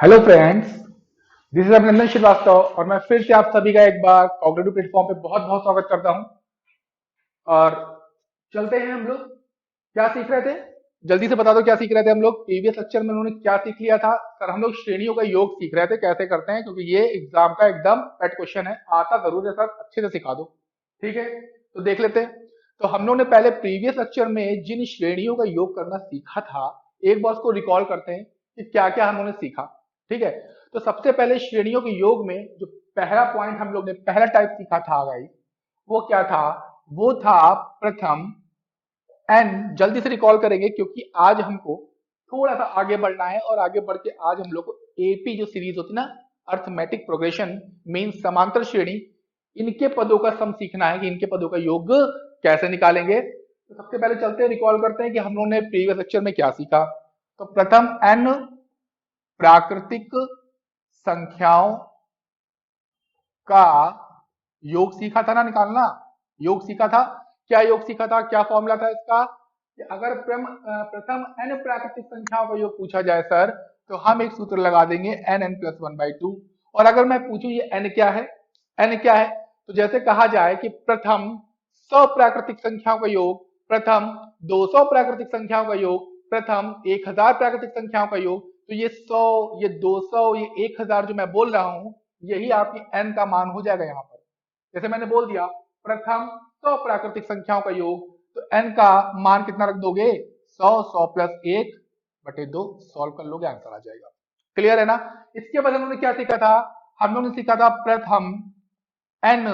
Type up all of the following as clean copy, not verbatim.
Hello friends, this is अभिनंदन श्रीवास्तव और मैं फिर से आप सभी का एक बार कॉग्निटिव प्लेटफॉर्म पे बहुत बहुत स्वागत करता हूं। और चलते हैं हम लोग। क्या सीख रहे थे? जल्दी से बता दो क्या सीख रहे थे हम लोग। प्रीवियस लेक्चर में उन्होंने क्या सीख लिया था? सर हम लोग श्रेणियों का योग सीख रहे थे, कैसे करते हैं, क्योंकि ये एग्जाम का एकदम पेट क्वेश्चन है, आता जरूर है सर, अच्छे से सिखा दो। ठीक है, तो देख लेते हैं। तो हम लोग ने पहले प्रीवियस लेक्चर में जिन श्रेणियों का योग करना सीखा था, एक बार उसको रिकॉल करते हैं कि क्या क्या हम लोगों ने सीखा। ठीक है, तो सबसे पहले श्रेणियों के योग में जो पहला पॉइंट हम लोग ने पहला टाइप सीखा था गाइस, वो क्या था? वो था प्रथम एंड। जल्दी से रिकॉल करेंगे क्योंकि आज हमको थोड़ा सा आगे बढ़ना है और आगे बढ़ के आज हम लोग को एपी जो सीरीज होती ना, अर्थमेटिक प्रोग्रेशन मीन समांतर श्रेणी, इनके पदों का सम सीखना है कि इनके पदों का योग कैसे निकालेंगे। तो सबसे पहले चलते हैं, रिकॉल करते हैं कि हम लोगों ने प्रीवियस लेक्चर में क्या सीखा। तो प्रथम एन प्राकृतिक संख्याओं का योग सीखा था ना, निकालना। योग सीखा था। क्या योग सीखा था? क्या फॉर्मूला था इसका कि अगर प्रथम एन प्राकृतिक संख्याओं का योग पूछा जाए सर, तो हम एक सूत्र लगा देंगे n n plus one by two. और अगर मैं पूछूं ये एन क्या है, एन क्या है, तो जैसे कहा जाए कि प्रथम 100 प्राकृतिक संख्याओं का योग, प्रथम 200 प्राकृतिक संख्याओं का योग, प्रथम 1000 प्राकृतिक संख्याओं का योग, तो ये 100, ये 200, ये 1000 जो मैं बोल रहा हूं, यही आपकी एन का मान हो जाएगा यहाँ पर। जैसे मैंने बोल दिया प्रथम 100 प्राकृतिक संख्याओं का योग, तो एन का मान कितना रख दोगे? 100 प्लस 1/2 सॉल्व कर लोगे, आंसर आ जाएगा। क्लियर है ना? इसके बाद हम लोगों ने क्या सीखा था? हम लोगों ने सीखा था प्रथम एन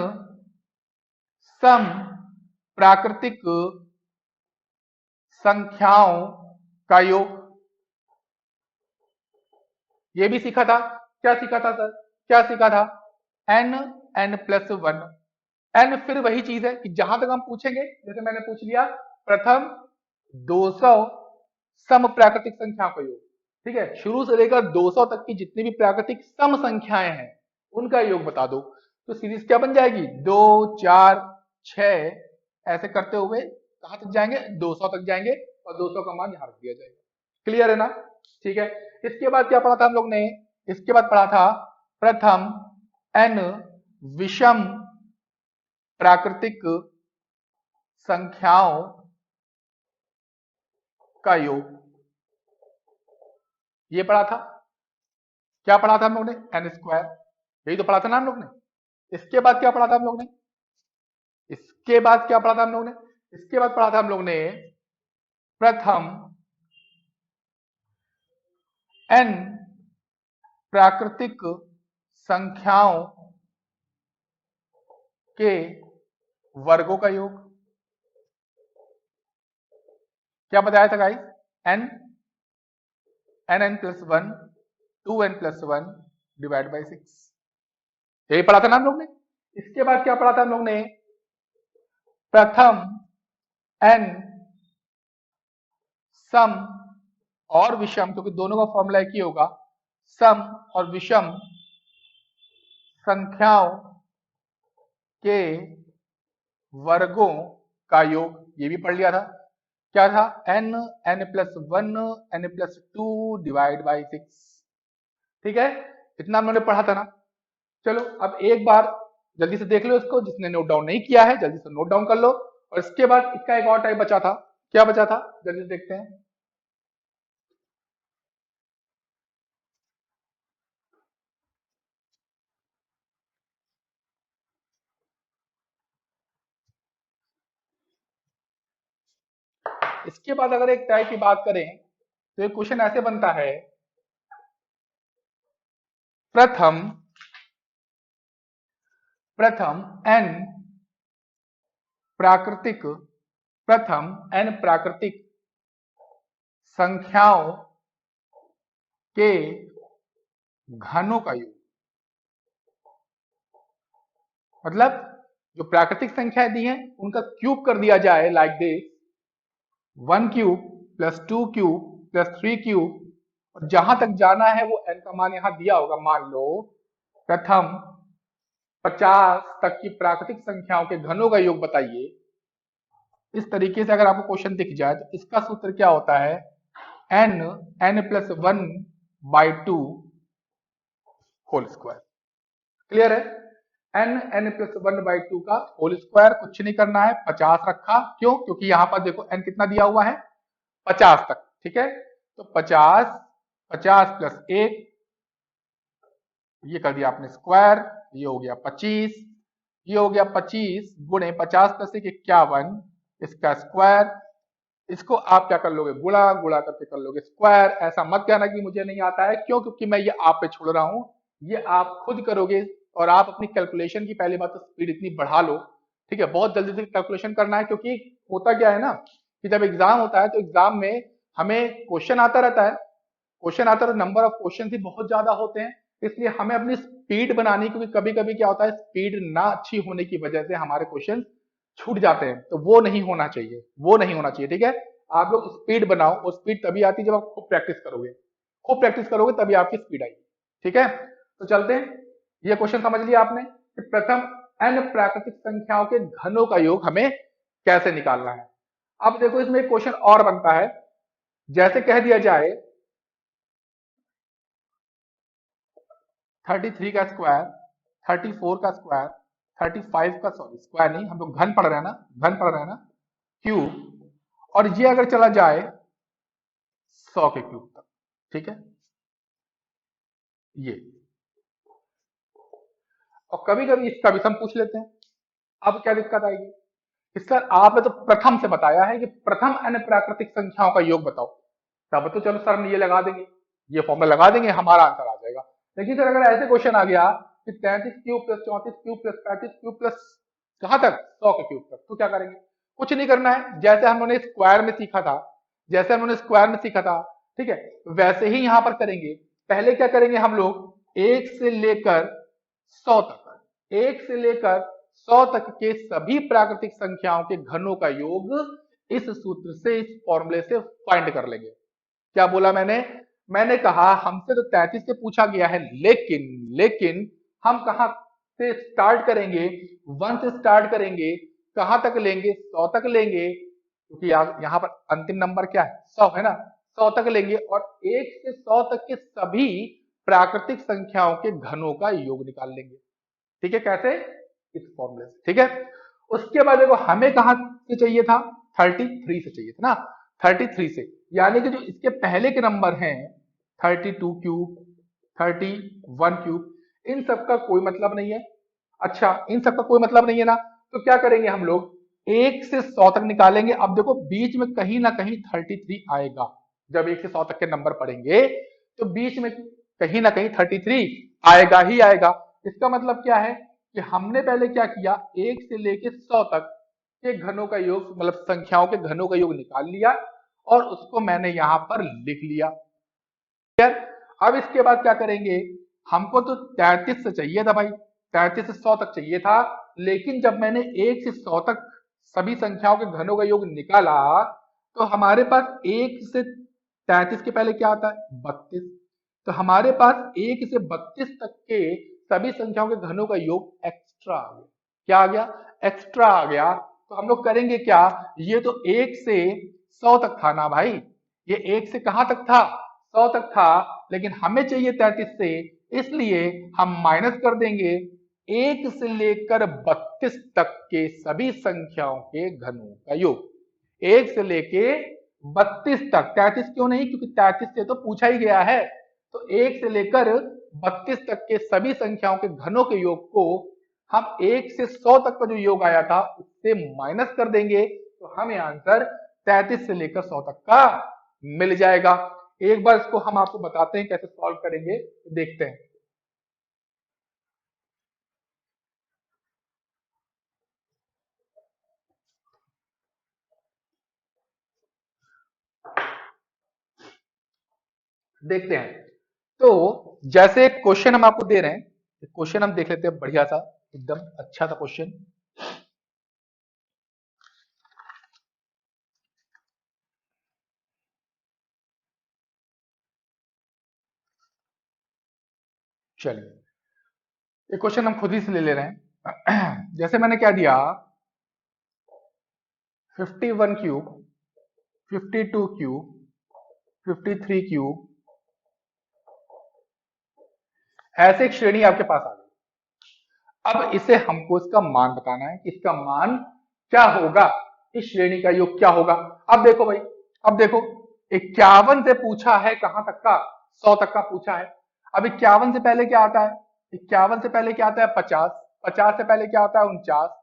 सम प्राकृतिक संख्याओं का योग। ये भी सीखा था। क्या सीखा था सर? क्या सीखा था? N n plus one. N फिर वही चीज है कि जहां तक हम पूछेंगे, जैसे मैंने पूछ लिया प्रथम 200 सम प्राकृतिक संख्याओं का योग। ठीक है, शुरू से लेकर 200 तक की जितनी भी प्राकृतिक सम संख्याएं हैं उनका योग बता दो। तो सीरीज क्या बन जाएगी? 2 4 6, ऐसे करते हुए कहां तक जाएंगे? 200 तक जाएंगे और 200 का मान यहां रख दिया जाएगा। क्लियर है ना? ठीक है। इसके बाद क्या पढ़ा था हम लोग ने? इसके बाद पढ़ा था प्रथम एन विषम प्राकृतिक संख्याओं का योग। ये पढ़ा था। क्या पढ़ा था हम लोग ने? N square. यही तो पढ़ा था ना हम लोग ने। इसके बाद क्या पढ़ा था हम लोग ने? इसके बाद क्या पढ़ा था हम लोग ने? इसके बाद पढ़ा था हम लोग ने प्रथम एन प्राकृतिक संख्याओं के वर्गों का योग। क्या बताया था guys? N n n plus one, 2n+1 divide by 6। यही पढ़ा था ना हम लोग ने। इसके बाद क्या पढ़ा था हम लोग ने? प्रथम एन सम और विषम, क्योंकि दोनों का फॉर्मूला एक ही होगा, सम और विषम संख्याओं के वर्गों का योग। ये भी पढ़ लिया था। क्या था? N n plus one n plus two divide by 6। ठीक है, इतना हम लोगों ने पढ़ा था ना। चलो अब एक बार जल्दी से देख लो इसको, जिसने नोट डाउन नहीं किया है जल्दी से नोट डाउन कर लो। और इसके बाद इसका एक और टाइप बचा था। क्या बचा था? जल्दी से देखते हैं। इसके बाद अगर एक टाइप की बात करें तो एक क्वेश्चन ऐसे बनता है, प्रथम प्रथम एन प्राकृतिक प्रथम एन प्राकृतिक संख्याओं के घनों का योग। मतलब जो प्राकृतिक संख्याएं दी हैं उनका क्यूब कर दिया जाए, like this, 1 cube plus 2 cube plus 3 cube, और जहां तक जाना है वो एन का मान यहां दिया होगा। मान लो प्रथम 50 तक की प्राकृतिक संख्याओं के घनों का योग बताइए। इस तरीके से अगर आपको क्वेश्चन दिख जाए तो इसका सूत्र क्या होता है? N n plus one by two whole square. Clear है? n+1/2 का होल स्क्वायर, कुछ नहीं करना है, 50 रखा। क्यों? क्योंकि यहां पर देखो n कितना दिया हुआ है, 50 तक। ठीक है, तो 50, 50+1, ये कर दिया आपने स्क्वायर, ये हो गया 25, ये हो गया 25 गुणे 50+1 51, इसका स्क्वायर। इसको आप क्या कर लोगे, गुणा, गुणा करके कर लोगे स्क्वायर। ऐसा मत कहना कि मुझे नहीं आता है, क्यों? क्योंकि मैं ये आप पे छोड़ रहा हूं, ये आप खुद करोगे। और आप अपनी कैलकुलेशन की पहली बात तो स्पीड इतनी बढ़ा लो, ठीक है, बहुत जल्दी से कैलकुलेशन करना है। क्योंकि होता क्या है ना, कि जब एग्जाम होता है तो एग्जाम में हमें क्वेश्चन आता रहता है, क्वेश्चन आता है तो नंबर ऑफ क्वेश्चन ही बहुत ज्यादा होते हैं। इसलिए हमें अपनी स्पीड बनानी, क्योंकि कभी कभी क्या होता है, स्पीड ना अच्छी होने की वजह से हमारे क्वेश्चन छूट जाते हैं, तो वो नहीं होना चाहिए, वो नहीं होना चाहिए। ठीक है, आप लोग स्पीड बनाओ, और स्पीड तभी आती है जब आप खूब प्रैक्टिस करोगे, खूब प्रैक्टिस करोगे तभी आपकी स्पीड आएगी। ठीक है, तो चलते हैं। ये क्वेश्चन समझ लिया आपने कि प्रथम n प्राकृतिक संख्याओं के घनों का योग हमें कैसे निकालना है। अब देखो इसमें एक क्वेश्चन और बनता है, जैसे कह दिया जाए 33 का स्क्वायर, 34 का स्क्वायर, 35 का, सॉरी स्क्वायर नहीं, हम लोग घन पढ़ रहे हैं ना, घन पढ़ रहे हैं ना, क्यूब। और ये अगर चला जाए 100 के क्यूब तक, ठीक है, ये। और कभी कभी इसका भी सम पूछ लेते हैं। अब क्या दिक्कत आएगी कि सर आपने तो प्रथम से बताया है कि प्रथम n प्राकृतिक संख्याओं का योग बताओ, तब तो चलो सर हम ये लगा देंगे, ये फॉर्मूला लगा देंगे, हमारा आंसर आ जाएगा। लेकिन सर अगर ऐसे क्वेश्चन आ गया कि 33 cube plus 34 cube plus 35 cube plus कहां तक, 100 के क्यूब तक, तो क्या करेंगे? कुछ नहीं करना है, जैसे हमने स्क्वायर में सीखा था, जैसे हमने स्क्वायर में सीखा था, ठीक है, वैसे ही यहां पर करेंगे। पहले क्या करेंगे हम लोग, 1 से लेकर 100 तक, 1 से लेकर 100 तक के सभी प्राकृतिक संख्याओं के घनों का योग इस सूत्र से, इस फॉर्मूले से फाइंड कर लेंगे। क्या बोला मैंने? मैंने कहा हमसे तो 33 से पूछा गया है, लेकिन लेकिन हम कहां से स्टार्ट करेंगे, 1 से स्टार्ट करेंगे, कहां तक लेंगे, 100 तक लेंगे, क्योंकि यहां पर अंतिम नंबर क्या है, 100 है ना, 100 तक लेंगे। और 1 से 100 तक के सभी प्राकृतिक संख्याओं के घनों का योग निकाल लेंगे। ठीक है, कैसे? इस फॉर्मूले से। ठीक है, उसके बाद देखो हमें कहां से चाहिए था, 33 से चाहिए था ना, 33 से, यानी कि जो इसके पहले के नंबर हैं 32 क्यूब, 31 क्यूब, इन सबका कोई मतलब नहीं है। अच्छा, इन सबका कोई मतलब नहीं है ना, तो क्या करेंगे हम लोग, 1 से 100 तक निकालेंगे। अब देखो बीच में कहीं ना कहीं 33 आएगा, जब 1 से 100 तक के नंबर पढ़ेंगे तो बीच में कहीं ना कहीं 33 आएगा ही आएगा। इसका मतलब क्या है कि हमने पहले क्या किया, 1 से लेके 100 तक के घनों का योग, मतलब संख्याओं के घनों का योग निकाल लिया, और उसको मैंने यहां पर लिख लिया। अब इसके बाद क्या करेंगे, हमको तो 33 से चाहिए था भाई, 33 से 100 तक चाहिए था, लेकिन जब मैंने 1 से 100 तक सभी संख्याओं के घनों का योग निकाला, तो हमारे पास 1 से 33 के पहले क्या आता है, 32। तो हमारे पास 1 से 32 तक के सभी संख्याओं के घनों का योग एक्स्ट्रा आ गया। क्या आ गया? एक्स्ट्रा आ गया। तो हम लोग करेंगे क्या, ये तो 1 से 100 तक था ना भाई, ये 1 से कहां तक था, 100 तक था, लेकिन हमें चाहिए 33 से, इसलिए हम माइनस कर देंगे 1 से लेकर 32 तक के सभी संख्याओं के घनों का योग। 1 से लेके 32 तक, 33 क्यों नहीं, क्योंकि 33 से तो पूछा ही गया है। तो 1 से लेकर 32 तक के सभी संख्याओं के घनों के योग को हम 1 से 100 तक का जो योग आया था उससे माइनस कर देंगे, तो हमें आंसर 33 से लेकर 100 तक का मिल जाएगा। एक बार इसको हम आपको बताते हैं कैसे सॉल्व करेंगे, तो देखते हैं। देखते हैं, तो जैसे एक क्वेश्चन हम आपको दे रहे हैं, क्वेश्चन हम देख लेते हैं, बढ़िया सा, एकदम अच्छा सा क्वेश्चन। चलिए, ये क्वेश्चन हम खुद ही से ले रहे हैं। जैसे मैंने क्या दिया, 51 क्यूब, 52 क्यूब, 53 क्यूब, ऐसे एक श्रेणी आपके पास आ गई। अब इसे हमको इसका मान बताना है कि इसका मान क्या होगा, इस श्रेणी का योग क्या होगा। अब देखो भाई, अब देखो 51 से पूछा है, कहां तक का, 100 तक का पूछा है। अब 51 से पहले क्या आता है, 51 से पहले क्या आता है 50, 50 से पहले क्या आता है 49।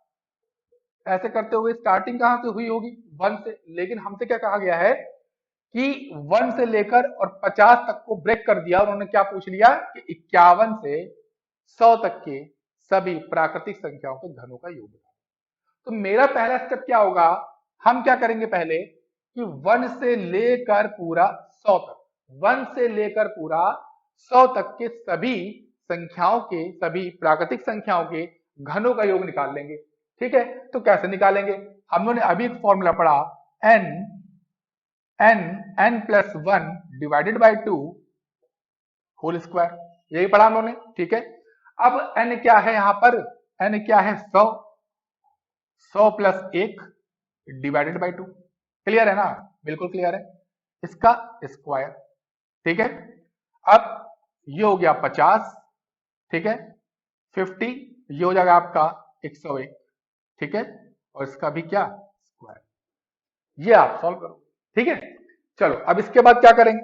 ऐसे करते हुए स्टार्टिंग कहां से हुई होगी 1 से, लेकिन हमसे क्या कहा गया है कि 1 से लेकर और 50 तक को ब्रेक कर दिया। उन्होंने क्या पूछ लिया कि 51 से 100 तक के सभी प्राकृतिक संख्याओं के घनों का योग बताओ। तो मेरा पहला स्टेप क्या होगा, हम क्या करेंगे पहले कि 1 से लेकर पूरा 100 तक, 1 से लेकर पूरा 100 तक के सभी संख्याओं के, सभी प्राकृतिक संख्याओं के घनों का योग निकाल लेंगे। ठीक है, तो कैसे निकालेंगे, हम लोगों ने अभी एक फॉर्मूला पढ़ा, n n plus 1 divided by 2 whole square, यही पढ़ा हम लोगों ने। ठीक है, अब n क्या है यहां पर, n क्या है 100, 100 प्लस 1 डिवाइडेड बाई 2। क्लियर है ना, बिल्कुल क्लियर है, इसका स्क्वायर। ठीक है, अब ये हो गया 50, ठीक है, 50, ये हो जाएगा आपका 101। ठीक है, और इसका भी क्या स्क्वायर, ये आप सॉल्व करो। ठीक है, चलो अब इसके बाद क्या करेंगे,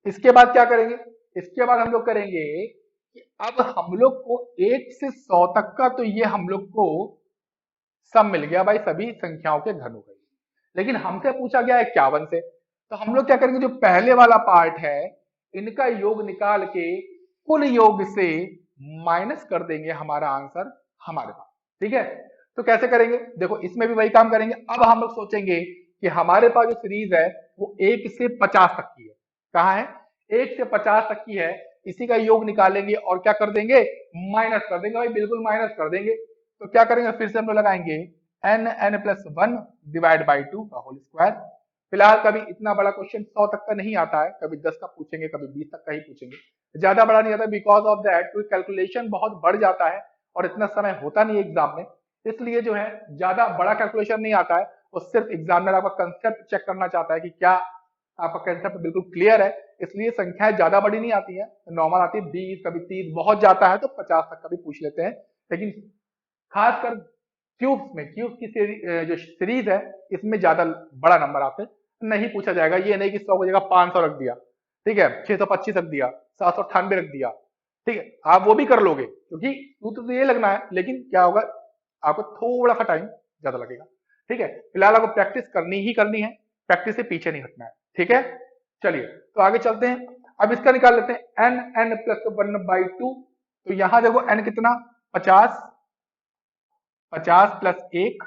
इसके बाद क्या करेंगे, इसके बाद हम लोग करेंगे कि अब हम लोग को 1 से 100 तक का, तो ये हम लोग को सब मिल गया भाई सभी संख्याओं के घनों का। लेकिन हमसे पूछा गया है 51 से, तो हम लोग क्या करेंगे, जो पहले वाला पार्ट है इनका योग निकाल के कुल योग से माइनस कर देंगे हमारा आंसर हमारे पास। ठीक है, तो कैसे करेंगे, देखो इसमें भी वही काम करेंगे। अब हम लोग सोचेंगे कि हमारे पास जो सीरीज है वो 1 से 50 तक की है, कहाँ है 1 से 50 तक की है, इसी का योग निकालेंगे और क्या कर देंगे, माइनस कर देंगे भाई, बिल्कुल माइनस कर देंगे। तो क्या करेंगे, फिर से हम लोग लगाएंगे n प्लस 1 डिवाइड बाई 2 का होल स्क्वायर। फिलहाल कभी इतना बड़ा क्वेश्चन 100 तक का नहीं आता है, कभी 10 का पूछेंगे, कभी 20 तक का ही पूछेंगे, ज्यादा बड़ा नहीं आता, बिकॉज ऑफ दैट कैलकुलेशन बहुत बढ़ जाता है और इतना समय होता नहीं एग्जाम में, इसलिए जो है ज्यादा बड़ा कैलकुलेशन नहीं आता है। वो सिर्फ एग्जामिनर आपका कंसेप्ट चेक करना चाहता है कि क्या आपका कंसेप्ट बिल्कुल क्लियर है, इसलिए संख्याएं ज्यादा बड़ी नहीं आती है, नॉर्मल आती है 20, कभी 30, बहुत जाता है तो 50 तक का भी पूछ लेते हैं। लेकिन खासकर क्यूब्स में, क्यूब्स की जो सीरीज है इसमें ज्यादा बड़ा नंबर आते नहीं पूछा जाएगा। ये नहीं कि 100 की जगह 500 रख दिया, ठीक है, 625 रख दिया, 798 रख दिया, ठीक है, आप वो भी कर लोगे क्योंकि सूत्र तो ये लगना है, लेकिन क्या होगा आपको थोड़ा सा टाइम ज्यादा लगेगा। ठीक है, फिलहाल आपको प्रैक्टिस करनी ही करनी है, प्रैक्टिस से पीछे नहीं हटना है। ठीक है, चलिए तो आगे चलते हैं। अब इसका निकाल लेते हैं n प्लस 1/2। तो यहां देखो n कितना 50, 50 plus 1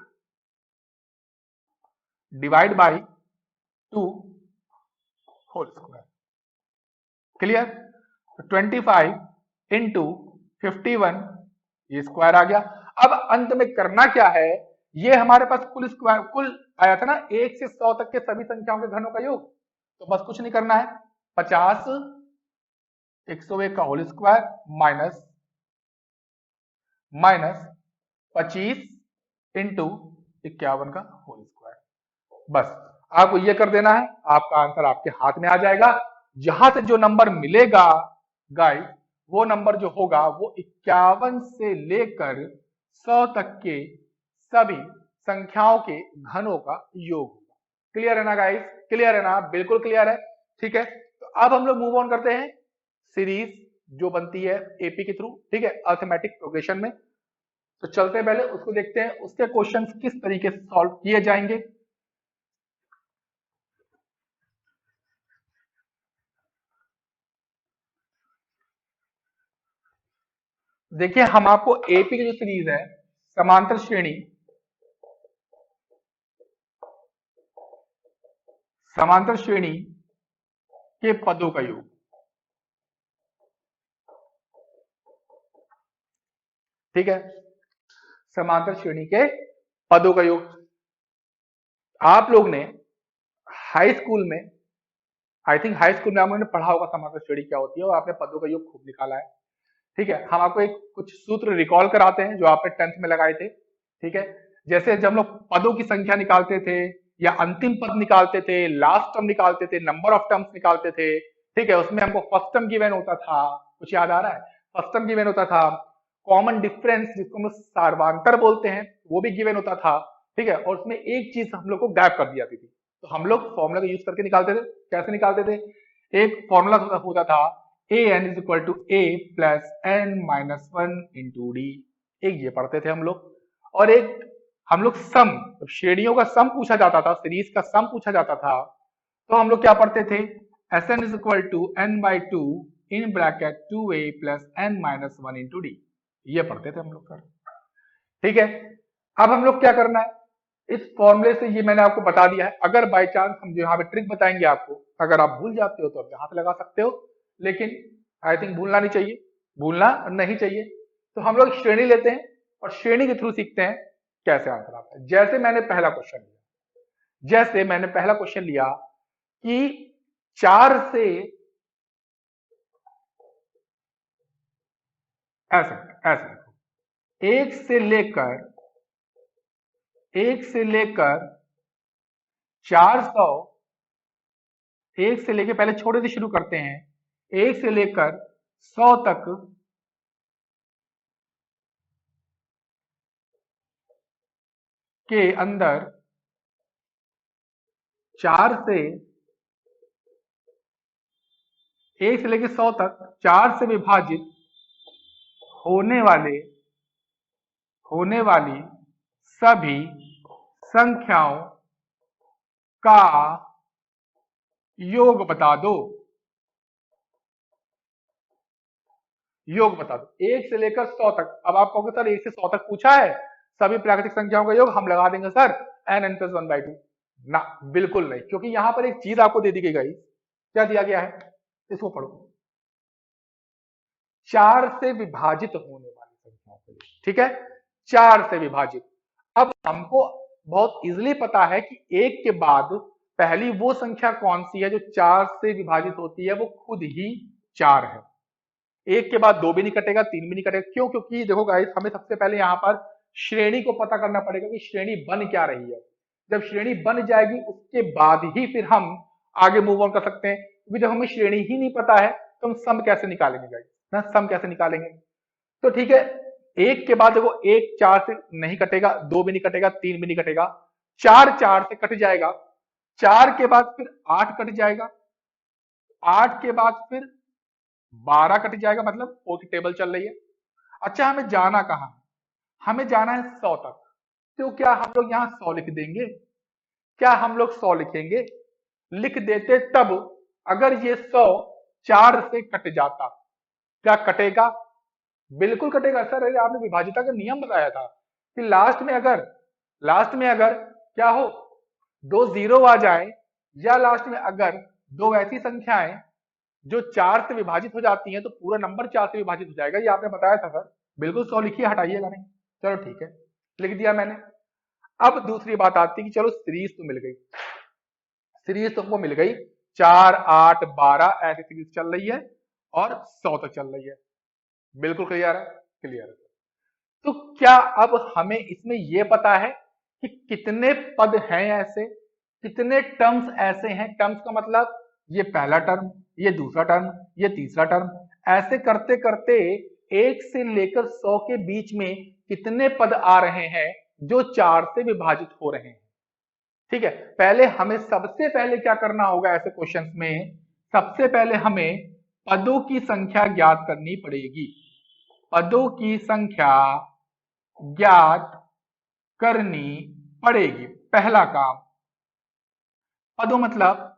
divide by 2 whole square. Clear, तो 25 इंटू 51, ये स्क्वायर आ गया। अब अंत में करना क्या है, ये हमारे पास कुल स्क्वायर, कुल आया था ना 1 से 100 तक के सभी संख्याओं के घनों का योग, तो बस कुछ नहीं करना है, 50 101 का होल स्क्वायर माइनस 25 इंटू 51 का होल स्क्वायर। बस आपको ये कर देना है, आपका आंसर आपके हाथ में आ जाएगा। जहां से जो नंबर मिलेगा गाइस, वो नंबर जो होगा वो 51 से लेकर 100 तक के सभी संख्याओं के घनों का योग होगा। क्लियर है ना गाइस, क्लियर है ना, बिल्कुल क्लियर है। ठीक है, तो अब हम लोग मूव ऑन करते हैं सीरीज जो बनती है एपी के थ्रू, ठीक है, अर्थमेटिक प्रोग्रेशन में। तो चलते हैं, पहले उसको देखते हैं, उसके क्वेश्चंस किस तरीके से सॉल्व किए जाएंगे। देखिए हम आपको एपी की जो सीरीज है समांतर श्रेणी, समांतर श्रेणी के पदों का योग, ठीक है, समांतर श्रेणी के पदों का योग। आप लोग ने हाई स्कूल में, आई थिंक हाई स्कूल में आप लोगों ने पढ़ा होगा समांतर श्रेणी क्या होती है और आपने पदों का योग खूब निकाला है। ठीक है, हम आपको एक कुछ सूत्र रिकॉल कराते हैं जो आपने 10th में लगाए थे। ठीक है, जैसे जब हम लोग पदों की संख्या निकालते थे या अंतिम पद निकालते थे, लास्ट टर्म निकालते थे, नंबर ऑफ टर्म्स निकालते थे, ठीक है, उसमें हमको फर्स्ट टर्म गिवन होता था, कुछ याद आ रहा है, फर्स्ट टर्म गिवन होता था, कॉमन डिफरेंस जिसको हम लोग सार्वंतर बोलते हैं वो भी गिवन होता था, ठीक है, और उसमें एक चीज हम लोग को गैप कर दी जाती थी, तो हम लोग फॉर्मूला का यूज करके निकालते थे। कैसे निकालते थे? एक फॉर्मूला होता था A N is equal to A plus N minus one into D, एक ये पढ़ते थे हम लोग, और एक हम लोग सम, श्रेणियों का सम पूछा जाता था, सीरीज का सम पूछा जाता था, तो हम लोग क्या पढ़ते थे? S n is equal to n by two in bracket two A plus N minus one into d, ये पढ़ते थे हम लोग सर, ठीक है। अब हम लोग क्या करना है, इस फॉर्मूले से ये मैंने आपको बता दिया है, अगर बाई चांस हम जो यहाँ पे ट्रिक बताएंगे आपको, अगर आप भूल जाते हो तो आप यहाँ से लगा सकते हो, लेकिन आई थिंक भूलना नहीं चाहिए, भूलना नहीं चाहिए। तो हम लोग श्रेणी लेते हैं और श्रेणी के थ्रू सीखते हैं कैसे आंसर आता है। जैसे मैंने पहला क्वेश्चन लिया कि 4 से ऐसे ऐसे देखो, 1 से लेकर 400, 1 से लेकर, पहले छोटे से शुरू करते हैं, 1 से लेकर 100 तक के अंदर 4 से 1 से लेकर 100 तक 4 से विभाजित होने वाली सभी संख्याओं का योग बता दो। 1 से लेकर 100 तक। अब आप कहोगे सर 1 से 100 तक पूछा है, सभी प्राकृतिक संख्याओं का योग हम लगा देंगे सर n प्लस 1/2। ना, बिल्कुल नहीं, क्योंकि यहां पर एक चीज आपको दे दी गई। क्या दिया गया है? इसको पढ़ो, 4 से विभाजित होने वाली संख्याओं के लिए, ठीक है, 4 से विभाजित। अब हमको बहुत इजीली पता है कि 1 के बाद पहली वो संख्या कौन सी है जो 4 से विभाजित होती है, वो खुद ही 4 है। 1 के बाद 2 भी नहीं कटेगा, 3 भी नहीं कटेगा। क्यों? क्योंकि देखो गाइस, हमें सबसे पहले यहाँ पर श्रेणी को पता करना पड़ेगा कि श्रेणी बन क्या रही है। जब श्रेणी बन जाएगी उसके बाद ही फिर हम आगे मूव ऑन कर सकते हैं, क्योंकि जब हमें श्रेणी ही नहीं पता है तो हम सम कैसे निकालेंगे गाइस ना, सम कैसे निकालेंगे? तो ठीक है, 1 के बाद देखो 1 4 से नहीं कटेगा, 2 भी नहीं कटेगा, 3 भी नहीं कटेगा, 4 से कट जाएगा, 4 के बाद फिर 8 कट जाएगा, 8 के बाद फिर 12 कट जाएगा, मतलब ओ की टेबल चल रही है। अच्छा, हमें जाना कहाँ है? हमें जाना है 100 तक। तो क्या हम लोग यहाँ 100 लिख देंगे? क्या हम लोग 100 लिखेंगे? लिख देते तब अगर ये 100 4 से कट जाता, क्या कटेगा? बिल्कुल कटेगा सर। अरे आपने विभाजिता का नियम बताया था कि लास्ट में अगर क्या हो, 2 जीरो आ जाए, या लास्ट में अगर 2 ऐसी संख्याएं जो 4 से विभाजित हो जाती हैं तो पूरा नंबर 4 से विभाजित हो जाएगा। ये आपने बताया था सर। बिल्कुल 100 लिखिए, हटाइएगा नहीं। चलो ठीक है, लिख दिया मैंने। अब दूसरी बात आती है कि चलो सीरीज तो मिल गई, सीरीज तुमको मिल गई, 4 8 12 ऐसी सीरीज चल रही है और 100 तक चल रही है। बिल्कुल क्लियर है, क्लियर है। तो क्या अब हमें इसमें यह पता है कि कितने पद हैं ऐसे, कितने टर्म्स ऐसे हैं? टर्म्स का मतलब ये पहला टर्म, ये दूसरा टर्म, ये तीसरा टर्म, ऐसे करते करते 1 से लेकर 100 के बीच में कितने पद आ रहे हैं जो 4 से विभाजित हो रहे हैं। ठीक है, पहले हमें सबसे पहले क्या करना होगा ऐसे क्वेश्चंस में? सबसे पहले हमें पदों की संख्या ज्ञात करनी पड़ेगी। पदों की संख्या ज्ञात करनी पड़ेगी, पहला काम। पदों मतलब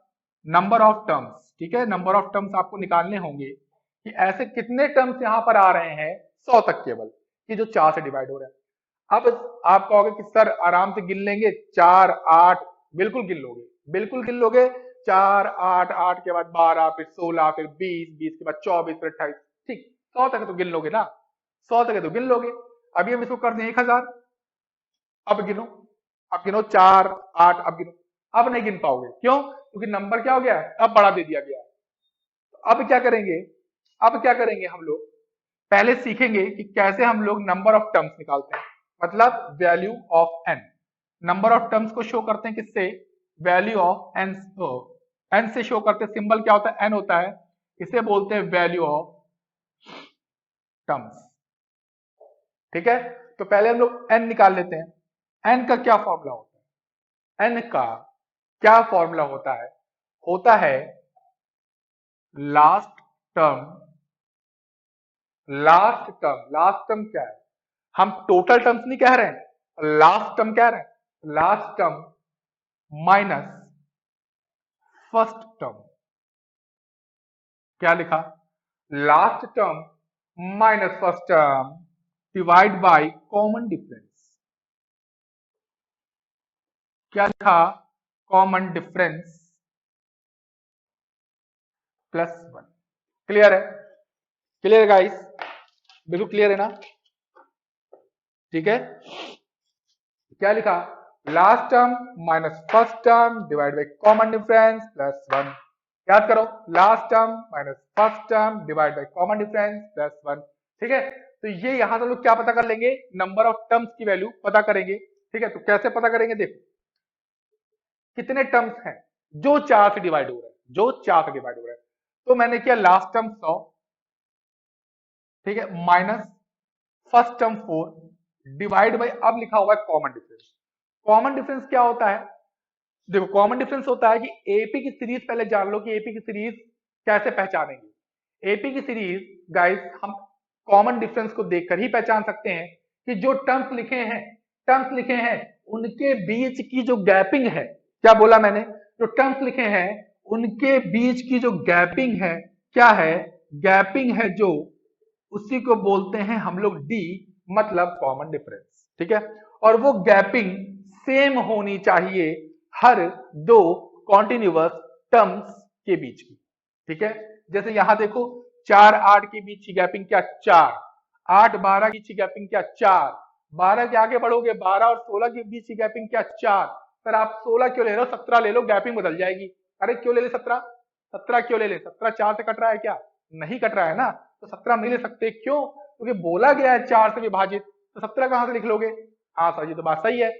नंबर ऑफ टर्म्स, ठीक है, नंबर ऑफ टर्म्स आपको निकालने होंगे कि ऐसे कितने टर्म्स यहां पर आ रहे हैं 100 तक केवल, कि जो 4 से डिवाइड हो रहे हैं। अब आप कहोगे कि सर आराम से गिन लेंगे, 4 8, बिल्कुल गिन लोगे, बिल्कुल गिन लोगे। 4 8 8 के बाद 12, फिर 16, फिर 20, 20 के बाद 24, फिर 28, ठीक, 100 तक तो गिन लोगे ना, 100 तक तो गिन लोगे। अभी हम इसको कर दें 1000। अब गिनो, अब गिनो 4 8, अब गिनो। अब नहीं गिन पाओगे, क्यों? क्योंकि नंबर क्या हो गया है, अब बड़ा दे दिया गया है। तो अब क्या करेंगे, अब क्या करेंगे हम लोग? पहले सीखेंगे कि कैसे हम लोग नंबर ऑफ टर्म्स निकालते हैं, मतलब value of n. Number of terms को शो करते हैं किससे? Value of n. एन से शो करते हैं, सिंबल क्या होता है? एन होता है। इसे बोलते हैं वैल्यू ऑफ टर्म्स। ठीक है, तो पहले हम लोग n निकाल लेते हैं। n का क्या फॉर्मूला होता है? n का क्या फॉर्मूला होता है लास्ट टर्म। लास्ट टर्म क्या है? हम टोटल टर्म्स नहीं कह रहे हैं, लास्ट टर्म कह रहे हैं। Last term minus first term. क्या लिखा? Last term minus first term divide by common difference. क्या लिखा? Common difference plus 1। क्लियर है? क्लियर है गाइस? बिल्कुल क्लियर है ना? ठीक है, क्या लिखा? Last term minus first term divide by common difference plus 1। याद करो, last term minus first term divide by common difference plus 1। ठीक है, तो ये यहां से लोग क्या पता कर लेंगे? नंबर ऑफ टर्म्स की वैल्यू पता करेंगे। ठीक है, तो कैसे पता करेंगे? देखो कितने टर्म्स हैं जो 4 से डिवाइड हो रहे हैं, तो मैंने किया लास्ट टर्म 100, ठीक है, minus first term 4 divide by, अब लिखा हुआ है कॉमन डिफरेंस। कॉमन डिफरेंस क्या होता है? देखो कॉमन डिफरेंस होता है कि एपी की सीरीज, पहले जान लो कि एपी की सीरीज कैसे पहचानेंगे। एपी की सीरीज गाइस हम कॉमन डिफरेंस को देखकर ही पहचान सकते हैं कि जो टर्म्स लिखे हैं उनके बीच की जो गैपिंग है, क्या बोला मैंने? जो टर्म्स लिखे हैं उनके बीच की जो गैपिंग है, क्या है? गैपिंग है जो, उसी को बोलते हैं हम लोग डी, मतलब कॉमन डिफरेंस। ठीक है, और वो गैपिंग सेम होनी चाहिए हर दो कॉन्टिन्यूअस टर्म्स के बीच की। ठीक है, जैसे यहां देखो 4 8 के बीच की गैपिंग क्या? 4। 8 12 की गैपिंग क्या? 4। 12 के आगे बढ़ोगे 12 और 16 के बीच की गैपिंग क्या? 4। सर आप 16 क्यों ले रहे हो? 17 ले लो, गैपिंग बदल जाएगी। अरे क्यों ले ले 17? 17 क्यों ले ले? 17 4 से कट रहा है क्या? नहीं कट रहा है ना, तो 17 नहीं ले सकते। क्यों? क्योंकि बोला गया है 4 से विभाजित, तो 17 कहां से लिख लोगे? हाँ सर ये तो बात सही है,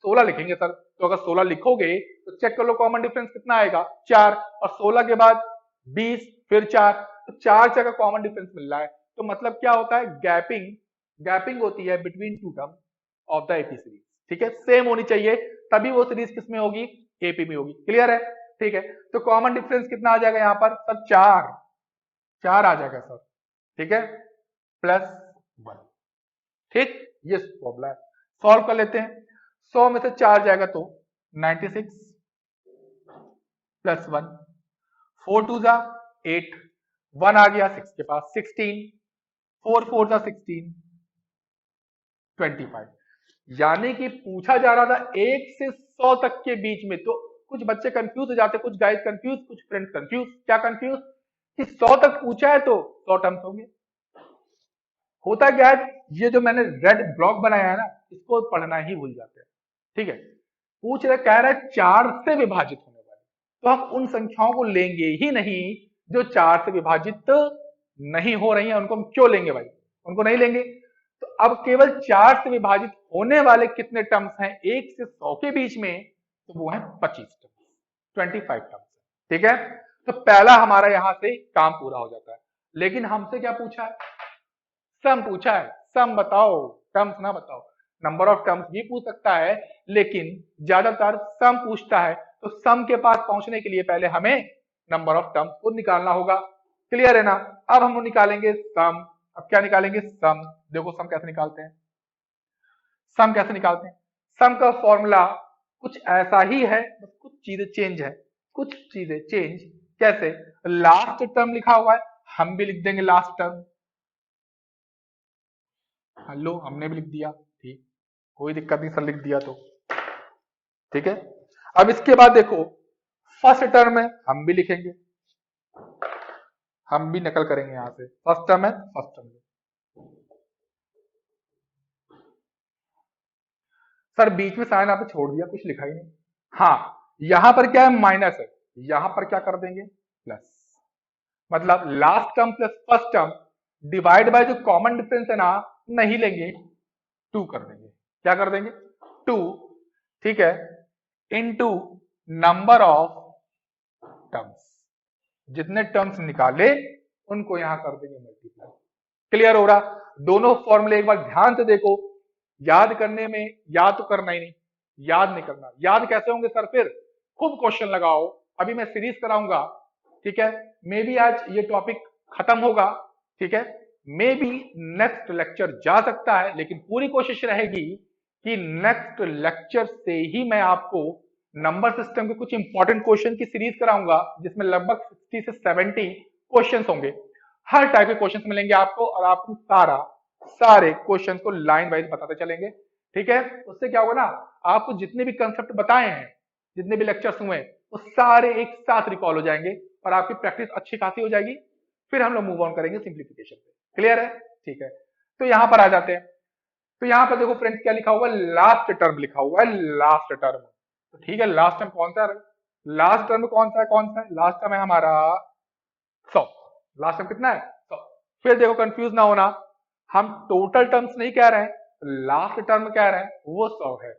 16 लिखेंगे सर। तो अगर 16 लिखोगे तो चेक कर लो कॉमन डिफरेंस कितना आएगा? 4, और 16 के बाद 20 फिर 4, तो 4 से अगर कॉमन डिफरेंस मिल रहा है तो मतलब क्या होता है? गैपिंग होती है between two term of the AP series. ठीक है, सेम होनी चाहिए, तभी वो सीरीज किसमें होगी? एपी में होगी। क्लियर है? ठीक है, तो कॉमन डिफरेंस कितना आ जाएगा यहाँ पर? सर 4 आ जाएगा सर। ठीक है, प्लस 1। ठीक, ये फॉर्मूला है। सॉल्व कर लेते हैं। 100 में से 4 जाएगा तो 96 प्लस 1, 4 2 जा 8, 1 आ गया 6 के पास 16, 4 4 जा 16, 25। यानी कि पूछा जा रहा था 1 से 100 तक के बीच में। तो कुछ बच्चे कंफ्यूज हो जाते, कुछ गाइस कंफ्यूज, कुछ फ्रेंड्स कंफ्यूज। क्या कंफ्यूज? कि 100 तक पूछा है तो 100 टर्म्स होंगे। होता क्या है, ये जो मैंने रेड ब्लॉक बनाया है ना, इसको पढ़ना ही भूल जाते हैं। ठीक है, कह रहा है 4 से विभाजित होने वाले, तो हम उन संख्याओं को लेंगे ही नहीं जो 4 से विभाजित नहीं हो रही हैं। उनको हम क्यों लेंगे भाई? उनको नहीं लेंगे। तो अब केवल 4 से विभाजित होने वाले कितने टर्म्स हैं 1 से 100 के बीच में? तो वो है 25 टर्म्स, 25 टर्म्स। ठीक है, तो पहला हमारा यहां से काम पूरा हो जाता है। लेकिन हमसे क्या पूछा है? सम पूछा है। सम बताओ, टर्म्स ना बताओ। नंबर ऑफ टर्म्स भी पूछ सकता है, लेकिन ज्यादातर सम पूछता है। तो सम के पास पहुंचने के लिए पहले हमें नंबर ऑफ टर्म्स को निकालना होगा। क्लियर है ना? अब हम निकालेंगे सम। अब क्या निकालेंगे? सम। देखो सम कैसे निकालते हैं। सम का फॉर्मूला कुछ ऐसा ही है, बस कुछ चीजें चेंज है। कैसे? लास्ट टर्म लिखा हुआ है, हम भी लिख देंगे लास्ट टर्म। लो हमने भी लिख दिया, ठीक, कोई दिक्कत नहीं सर, लिख दिया तो ठीक है। अब इसके बाद देखो फर्स्ट टर्म है, हम भी लिखेंगे, हम भी नकल करेंगे यहां से। फर्स्ट टर्म है, फर्स्ट टर्म। सर बीच में साइन आपने छोड़ दिया, कुछ लिखा ही नहीं। हाँ, यहां पर क्या है? माइनस है, यहां पर क्या कर देंगे? प्लस। मतलब last term plus first term divide bye जो कॉमन डिफरेंस है ना, नहीं लेंगे, 2 कर देंगे। क्या कर देंगे? 2। ठीक है, इनटू नंबर ऑफ टर्म्स। जितने टर्म्स निकाले उनको यहां कर देंगे मल्टीप्लाई। क्लियर हो रहा? दोनों फॉर्मूले एक बार ध्यान से देखो। याद करने में याद तो करना ही नहीं, याद नहीं करना। याद कैसे होंगे सर? फिर खूब क्वेश्चन लगाओ। अभी मैं सीरीज कराऊंगा, ठीक है? मे बी आज ये टॉपिक खत्म होगा, ठीक है? मे बी नेक्स्ट लेक्चर जा सकता है, लेकिन पूरी कोशिश रहेगी कि नेक्स्ट लेक्चर से ही मैं आपको नंबर सिस्टम के कुछ इंपॉर्टेंट क्वेश्चन की सीरीज कराऊंगा, जिसमें लगभग 60 से 70 क्वेश्चंस होंगे। हर टाइप के क्वेश्चंस मिलेंगे आपको, और आपको सारे क्वेश्चंस को लाइन वाइज बताते चलेंगे, ठीक है? उससे क्या होगा ना, आपको जितने भी कंसेप्ट बताए हैं, जितने भी लेक्चर्स हुए, वो सारे एक साथ रिकॉल हो जाएंगे और आपकी प्रैक्टिस अच्छी खासी हो जाएगी। फिर हम लोग मूव ऑन करेंगे सिंप्लीफिकेशन पे। क्लियर है? ठीक है, तो यहां पर आ जाते हैं। तो यहां पर देखो फ्रेंड्स, क्या लिखा हुआ है? लास्ट टर्म लिखा हुआ है, लास्ट टर्म। तो ठीक है, लास्ट टर्म कौन सा है? लास्ट टर्म कौन सा है? कौन सा है लास्ट टर्म? है हमारा 100। लास्ट टर्म कितना है? 100। फिर देखो, कंफ्यूज ना होना, हम टोटल टर्म्स नहीं कह रहे हैं, लास्ट टर्म कह रहे हैं, वो 100 है।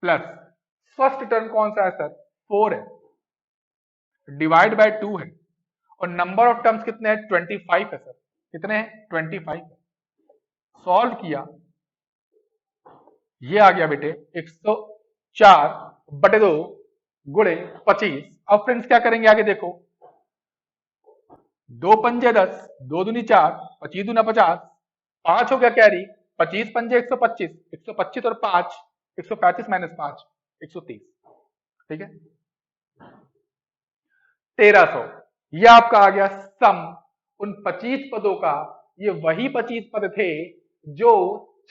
प्लस फर्स्ट टर्म कौन सा है सर? 4 है, डिवाइड बाय 2 है, और नंबर ऑफ टर्म्स कितने हैं? 25 है सर। कितने हैं? 25 है। सॉल्व किया, ये आ गया बेटे 104/2 गुणे 25। अब फ्रेंड्स क्या करेंगे आगे देखो, 2 पंजे 10, 2 दूनी 4, 25 दूना 50, 5 हो गया कैरी, 25 पंजे 125, 125 और 5, 135 माइनस 5, 130। ठीक है, 1300। ये आपका आ गया सम उन 25 पदों का। ये वही 25 पद थे जो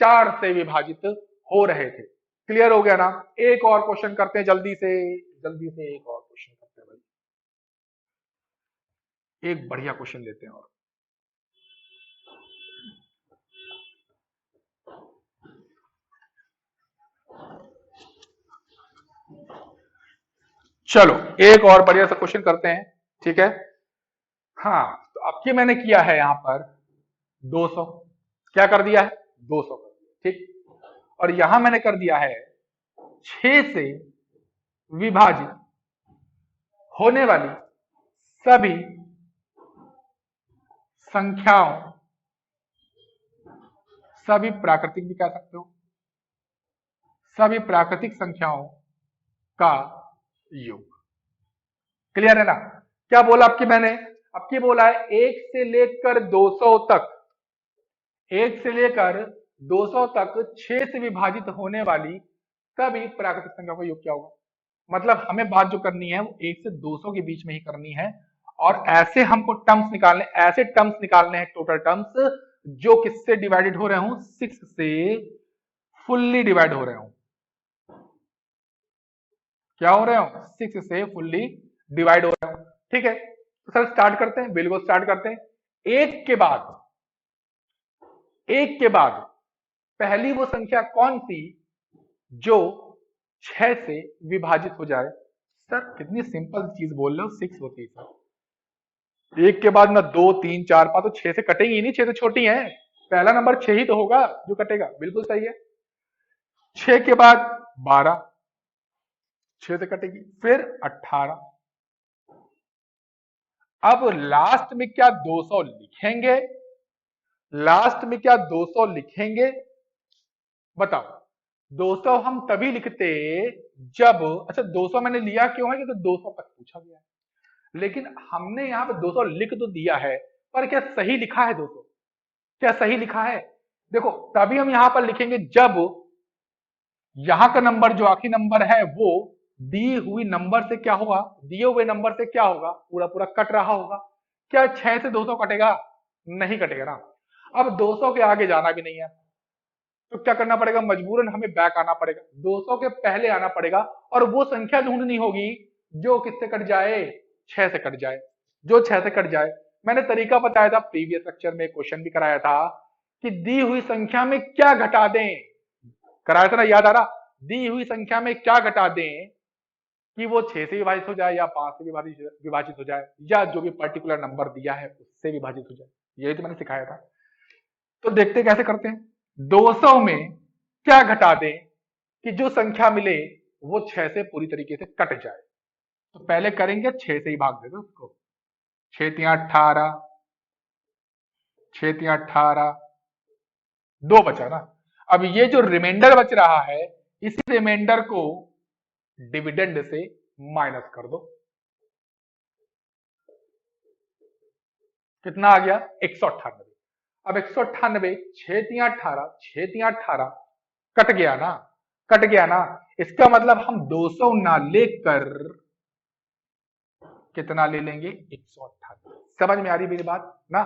4 से विभाजित हो रहे थे। क्लियर हो गया ना? एक और क्वेश्चन करते हैं जल्दी से, जल्दी से एक और क्वेश्चन करते हैं भाई, एक बढ़िया क्वेश्चन लेते हैं। और चलो एक और बढ़िया सा क्वेश्चन करते हैं, ठीक है? हाँ, तो अब की मैंने किया है यहां पर 200, क्या कर दिया है? 200 कर दिया, ठीक। और यहां मैंने कर दिया है 6 से विभाजित होने वाली सभी संख्याओं, सभी प्राकृतिक भी कह सकते हो, सभी प्राकृतिक संख्याओं का योग। क्लियर है ना? क्या बोला आपकी मैंने? आपकी बोला है 1 से लेकर 200 तक, 1 से लेकर 200 तक 6 से विभाजित होने वाली सभी प्राकृतिक संख्याओं का योग क्या होगा? मतलब हमें बात जो करनी है वो 1 से 200 के बीच में ही करनी है, और ऐसे हमको टर्म्स निकालने, ऐसे टर्म्स निकालने हैं, टोटल टर्म्स जो किससे डिवाइडेड हो रहे हो? 6 से फुल्ली डिवाइड हो रहे हो। क्या हो रहे हो? 6 से फुल्ली डिवाइड हो रहे हो। ठीक है, तो सर स्टार्ट करते हैं, बिल्कुल स्टार्ट करते हैं। एक के बाद एक के बाद पहली वो संख्या कौन सी जो 6 से विभाजित हो जाए? सर कितनी सिंपल चीज बोल रहे हो, 6 होती है सर। एक के बाद ना 2 3 4 5, तो 6 से कटेंगी ही नहीं, 6 तो छोटी है, पहला नंबर 6 ही तो होगा जो कटेगा। बिल्कुल सही है। 6 के बाद 12, 6 से कटेगी, फिर 18। अब लास्ट में क्या 200 लिखेंगे? लास्ट में क्या 200 लिखेंगे? बताओ। 200 हम तभी लिखते जब, अच्छा 200 मैंने लिया क्यों है? क्योंकि 200 तक पूछा गया है, लेकिन हमने यहां पे 200 लिख तो दिया है, पर क्या सही लिखा है 200? क्या सही लिखा है? देखो, तभी हम यहां पर लिखेंगे जब यहां का नंबर, जो आखिरी नंबर है, वो दी हुई नंबर से क्या होगा? दिए हुए नंबर से क्या होगा? पूरा पूरा कट रहा होगा। क्या 6 से 200 कटेगा? नहीं कटेगा ना। अब 200 के आगे जाना भी नहीं है, तो क्या करना पड़ेगा? मजबूरन हमें बैक आना पड़ेगा, 200 के पहले आना पड़ेगा, और वो संख्या ढूंढनी होगी जो किससे कट जाए? 6 से कट जाए, जो 6 से कट जाए। मैंने तरीका बताया था प्रीवियस लेक्चर में, क्वेश्चन भी कराया था कि दी हुई संख्या में क्या घटा दें, कराया था ना, याद आ रहा? दी हुई संख्या में क्या घटा दें कि वो 6 से विभाजित हो जाए, या 5 से विभाजित हो जाए, या जो भी पर्टिकुलर नंबर दिया है उससे विभाजित हो जाए। यही तो मैंने सिखाया था। तो देखते कैसे करते हैं। 200 में क्या घटा दें कि जो संख्या मिले वो 6 से पूरी तरीके से कट जाए? तो पहले करेंगे 6 से ही भाग देंगे उसको। 6 तिया 18, 6 3 18, 2 बचा ना। अब ये जो रिमाइंडर बच रहा है, इस रिमाइंडर को डिविडेंड से माइनस कर दो। कितना आ गया? 198। अब 198, 6 3 18, 6 3 18 कट गया ना, कट गया ना। इसका मतलब हम 200 ना लेकर कितना ले लेंगे? 198। समझ में आ रही मेरी बात ना?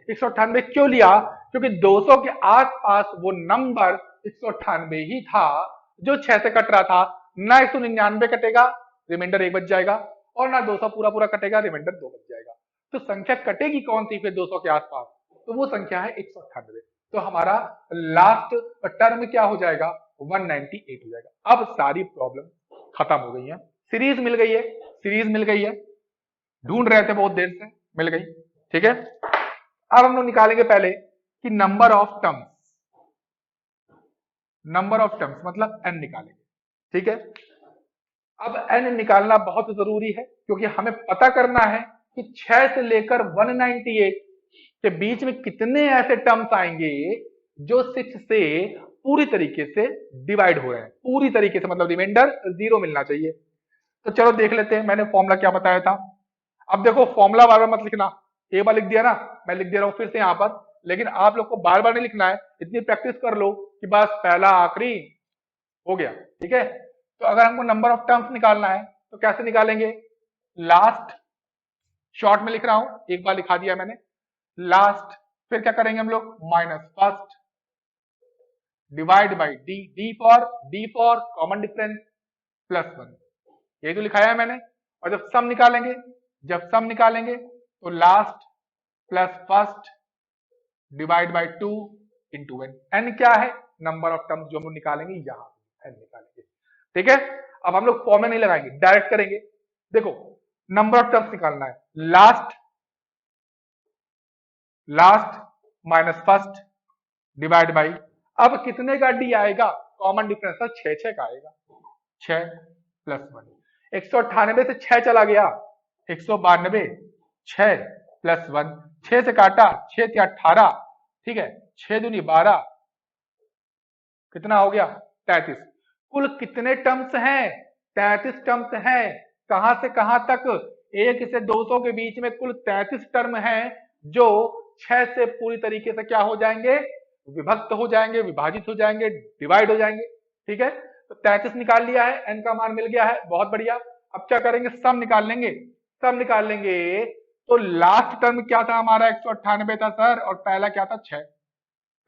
198 क्यों लिया? क्योंकि 200 के आसपास वो नंबर 198 ही था जो 6 से कट रहा था। ना 199 कटेगा, रिमाइंडर 1 बच जाएगा, और ना 200 पूरा पूरा कटेगा, रिमाइंडर 2 बच जाएगा। तो संख्या कटेगी कौन सी फिर 200 के आसपास? तो वो संख्या है 198। तो हमारा लास्ट टर्म क्या हो जाएगा? 198 हो जाएगा। अब सारी प्रॉब्लम खत्म हो गई है, सीरीज मिल गई है, सीरीज मिल गई है, ढूंढ रहे थे बहुत देर से, मिल गई। ठीक है, अब हम लोग निकालेंगे पहले कि number of terms, number of terms मतलब n निकालेंगे। ठीक है, अब n निकालना बहुत जरूरी है, क्योंकि हमें पता करना है कि 6 से लेकर 198 के बीच में कितने ऐसे टर्म्स आएंगे जो 6 से पूरी तरीके से डिवाइड हो रहे हैं। पूरी तरीके से मतलब रिमाइंडर 0 मिलना चाहिए। तो चलो देख लेते हैं, मैंने फॉर्मूला क्या बताया था। अब देखो, फॉर्मूला बार बार मत लिखना, एक बार लिख दिया ना, मैं लिख दे रहा हूं फिर से यहां पर, लेकिन आप लोग को बार बार नहीं लिखना है, इतनी प्रैक्टिस कर लो कि बस पहला आखिरी हो गया। ठीक है, तो अगर हमको नंबर ऑफ टर्म्स निकालना है तो कैसे निकालेंगे? लास्ट, शॉर्ट में लिख रहा हूं, एक बार लिखा दिया मैंने, लास्ट, फिर क्या करेंगे हम लोग? Minus first divide by D, D for common difference plus 1, ये तो लिखाया है मैंने। और जब सम निकालेंगे, जब सम निकालेंगे तो last plus first divide by 2 into n. N क्या है? नंबर ऑफ टर्म्स जो हम लोग निकालेंगे, यहां एन निकालेंगे। ठीक है, अब हम लोग फॉर्मूला नहीं लगाएंगे, डायरेक्ट करेंगे। देखो, नंबर ऑफ टर्म्स निकालना है, last, last minus first divide by, अब कितने का डी आएगा? कॉमन डिफरेंस था 6 6 का आएगा, 6 प्लस 1। 198 से 6 चला गया, 192, 6 प्लस 1, 6 से काटा, 6 से 18, ठीक है, 6 दूनी 12, कितना हो गया? 33। कुल कितने टर्म्स हैं? 33 टर्म्स हैं। कहां से कहां तक? 1 से 200 के बीच में कुल 33 टर्म हैं जो 6 से पूरी तरीके से क्या हो जाएंगे? विभक्त हो जाएंगे, विभाजित हो जाएंगे, डिवाइड हो जाएंगे। ठीक है, तो 33 निकाल लिया है, एन का मान मिल गया है, बहुत बढ़िया। अब क्या करेंगे? सम निकाल लेंगे, सम निकाल लेंगे। तो लास्ट टर्म क्या था हमारा? 198 था सर, और पहला क्या था? 6।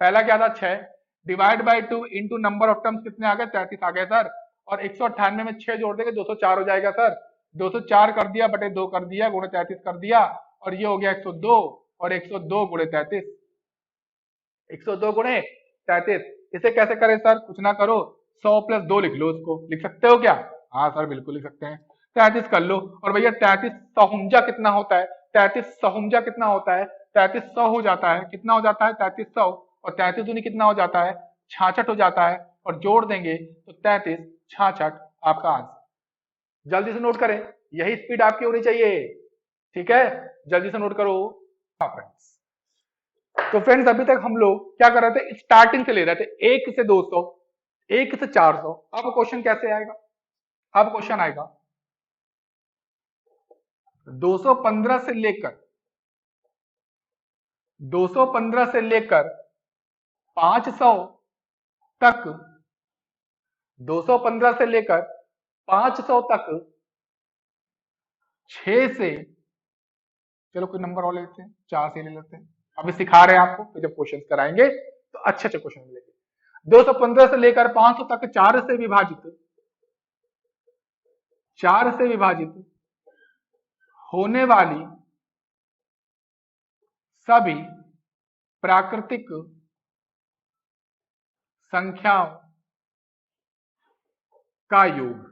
पहला क्या था? 6 divide by 2 into number of terms कितने आ गए? 33 आ गए सर। और 198 में 6 जोड़ देंगे 204 हो जाएगा सर। 204 कर दिया बटे 2 कर दिया, गुणे 33 कर दिया, और ये हो गया 102, और 102 गुणे 33, 102 गुणे 33। इसे कैसे करें सर? कुछ ना करो, 100 प्लस 2 लिख लो, उसको लिख सकते हो क्या? हाँ सर बिल्कुल लिख सकते हैं। 33 कर लो, और भैया 33 सहुंजा कितना होता है? 33 सहुंजा कितना होता है? 33 100 हो जाता है, कितना हो जाता है? 33 100, और 33 दूनी कितना हो जाता है? 66 हो जाता है, और जोड़ देंगे तो 33 66 आपका आंसर। जल्दी से नोट करें, यही स्पीड आपकी होनी चाहिए। ठीक है, जल्दी से नोट करो। हाँ फ्रेंड्स, तो फ्रेंड्स अभी तक हम लोग क्या कर रहे थे? स्टार्टिंग से ले रहे थे 1 से 200, 1 से 400। अब क्वेश्चन कैसे आएगा? अब क्वेश्चन आएगा 215 से लेकर 215 से लेकर 500 तक, 215 से लेकर 500 तक 6 से, चलो कोई नंबर और ले लेते हैं, 4 से ले लेते हैं, अभी सिखा रहे हैं आपको, तो जब क्वेश्चन कराएंगे तो अच्छे अच्छे क्वेश्चन मिलेंगे। 215 से लेकर 500 तक 4 से विभाजित, 4 से विभाजित होने वाली सभी प्राकृतिक संख्याओं का योग।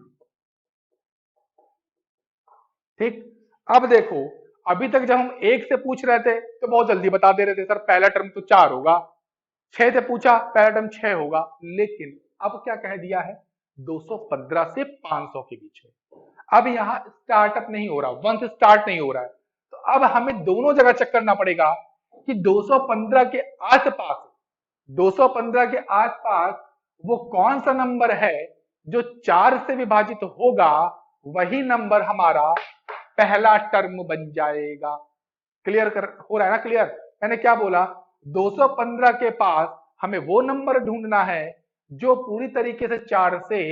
ठीक, अब देखो, अभी तक जब हम 1 से पूछ रहे थे तो बहुत जल्दी बता दे रहे थे, सर पहला टर्म तो 4 होगा। 6 से पूछा, पहला टर्म 6 होगा। लेकिन अब क्या कह दिया है? 215 से 500 के बीच में। अब यहां स्टार्टअप नहीं हो रहा, वन से स्टार्ट नहीं हो रहा है, तो अब हमें दोनों जगह चेक करना पड़ेगा कि 215 के आसपास 215 के आसपास वो कौन सा नंबर है जो 4 से विभाजित होगा, वही नंबर हमारा पहला टर्म बन जाएगा। क्लियर हो रहा है ना? क्लियर। मैंने क्या बोला? 215 के पास हमें वो नंबर ढूंढना है जो पूरी तरीके से 4 से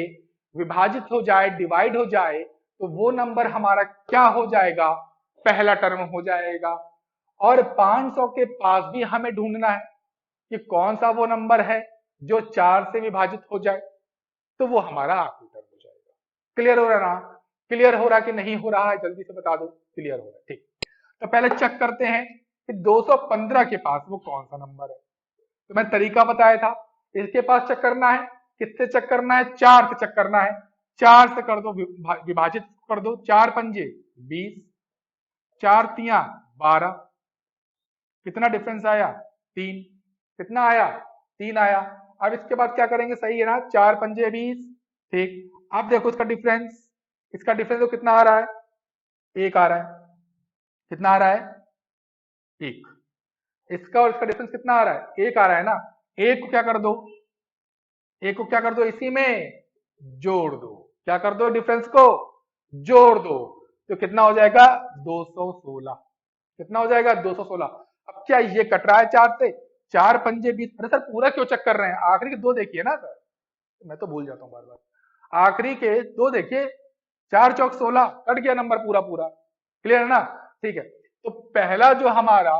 विभाजित हो जाए, डिवाइड हो जाए, तो वो नंबर हमारा क्या हो जाएगा? पहला टर्म हो जाएगा। और 500 के पास भी हमें ढूंढना है कि कौन सा वो नंबर है जो 4 से विभाजित हो जाए, तो वो हमारा आखिरी टर्म हो जाएगा। क्लियर हो रहा है ना? क्लियर हो रहा कि नहीं हो रहा है? जल्दी से बता दो। क्लियर हो रहा है, ठीक। तो पहले चेक करते हैं कि 215 के पास वो कौन सा नंबर है। तो मैं तरीका बताया था, इसके पास चेक करना है। किससे चेक करना है? 4 से चेक करना है। 4 से कर दो, विभाजित कर दो। 4 पंजे 20, 4 तिया 12, कितना डिफरेंस आया? 3। कितना आया? 3 आया। अब इसके बाद क्या करेंगे? सही है ना? 4 पंजे 20, ठीक। अब देखो इसका डिफरेंस, तो कितना आ रहा है? 1 आ रहा है। कितना आ रहा है? 1। इसका और इसका डिफरेंस कितना आ रहा है? 1 आ रहा है ना? 1 को क्या कर दो? 1 को क्या कर दो? इसी में जोड़ दो। क्या कर दो? डिफरेंस को जोड़ दो। तो कितना हो जाएगा? 216। कितना हो जाएगा? 216। अब क्या ये कट रहा है 4 से? 4 पंजे 20। अरे सर पूरा क्यों चेक कर रहे हैं? आखिरी के 2 देखिए ना सर, मैं तो भूल जाता हूँ बार बार। आखिरी के 2 देखिए। 4 चौक 16, कट गया नंबर पूरा पूरा। क्लियर है ना? ठीक है। तो पहला जो हमारा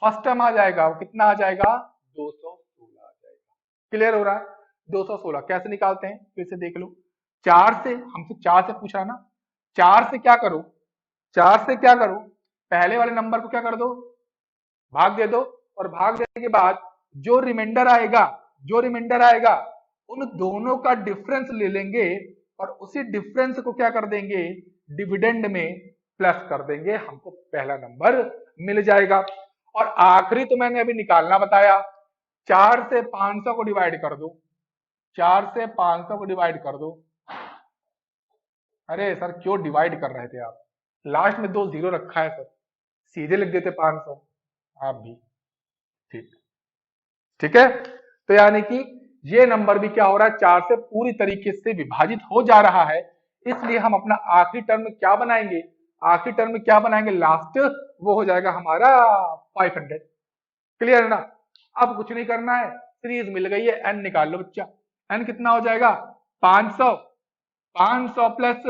फर्स्ट टर्म आ जाएगा वो कितना आ जाएगा? 216 आ जाएगा। क्लियर हो रहा है? 216 कैसे निकालते हैं फिर से देख लो। 4 से, हमसे 4 से पूछा ना, 4 से क्या करो? 4 से क्या करो? पहले वाले नंबर को क्या कर दो? भाग दे दो। और भाग देने के बाद जो रिमाइंडर आएगा, उन दोनों का डिफरेंस ले लेंगे और उसी डिफरेंस को क्या कर देंगे? डिविडेंड में प्लस कर देंगे, हमको पहला नंबर मिल जाएगा। और आखिरी तो मैंने अभी निकालना बताया। 4 से 500 को डिवाइड कर दो। 4 से 500 को डिवाइड कर दो। अरे सर क्यों डिवाइड कर रहे थे आप? लास्ट में 2 जीरो रखा है सर, सीधे लिख देते 500 आप भी। ठीक, ठीक है। तो यानी कि ये नंबर भी क्या हो रहा है? 4 से पूरी तरीके से विभाजित हो जा रहा है। इसलिए हम अपना आखिरी टर्म क्या बनाएंगे? आखिरी टर्म क्या बनाएंगे? लास्ट वो हो जाएगा हमारा 500। क्लियर है ना? अब कुछ नहीं करना है, सीरीज मिल गई है, एन निकाल लो बच्चा। एन कितना हो जाएगा? 500। 500 प्लस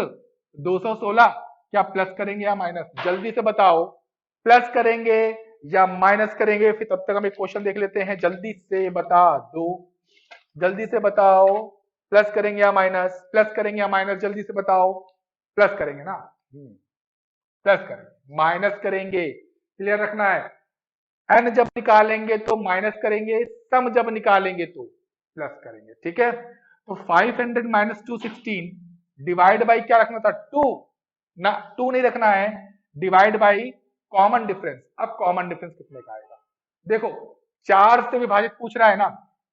216, क्या प्लस करेंगे या माइनस? जल्दी से बताओ, प्लस करेंगे या माइनस करेंगे? फिर तब तक हम एक क्वेश्चन देख लेते हैं। जल्दी से बता दो, जल्दी से बताओ। प्लस करेंगे या माइनस? प्लस करेंगे या माइनस? जल्दी से बताओ। प्लस करेंगे ना? प्लस करेंगे, माइनस करेंगे। क्लियर रखना है। एन जब निकालेंगे तो माइनस करेंगे, सम जब निकालेंगे तो प्लस करेंगे। ठीक है। तो 500 माइनस 216 डिवाइड बाई क्या रखना था? 2 ना, 2 नहीं रखना है, डिवाइड बाई कॉमन डिफरेंस। अब कॉमन डिफरेंस कितने का आएगा? देखो 4 से विभाजित पूछ रहा है ना,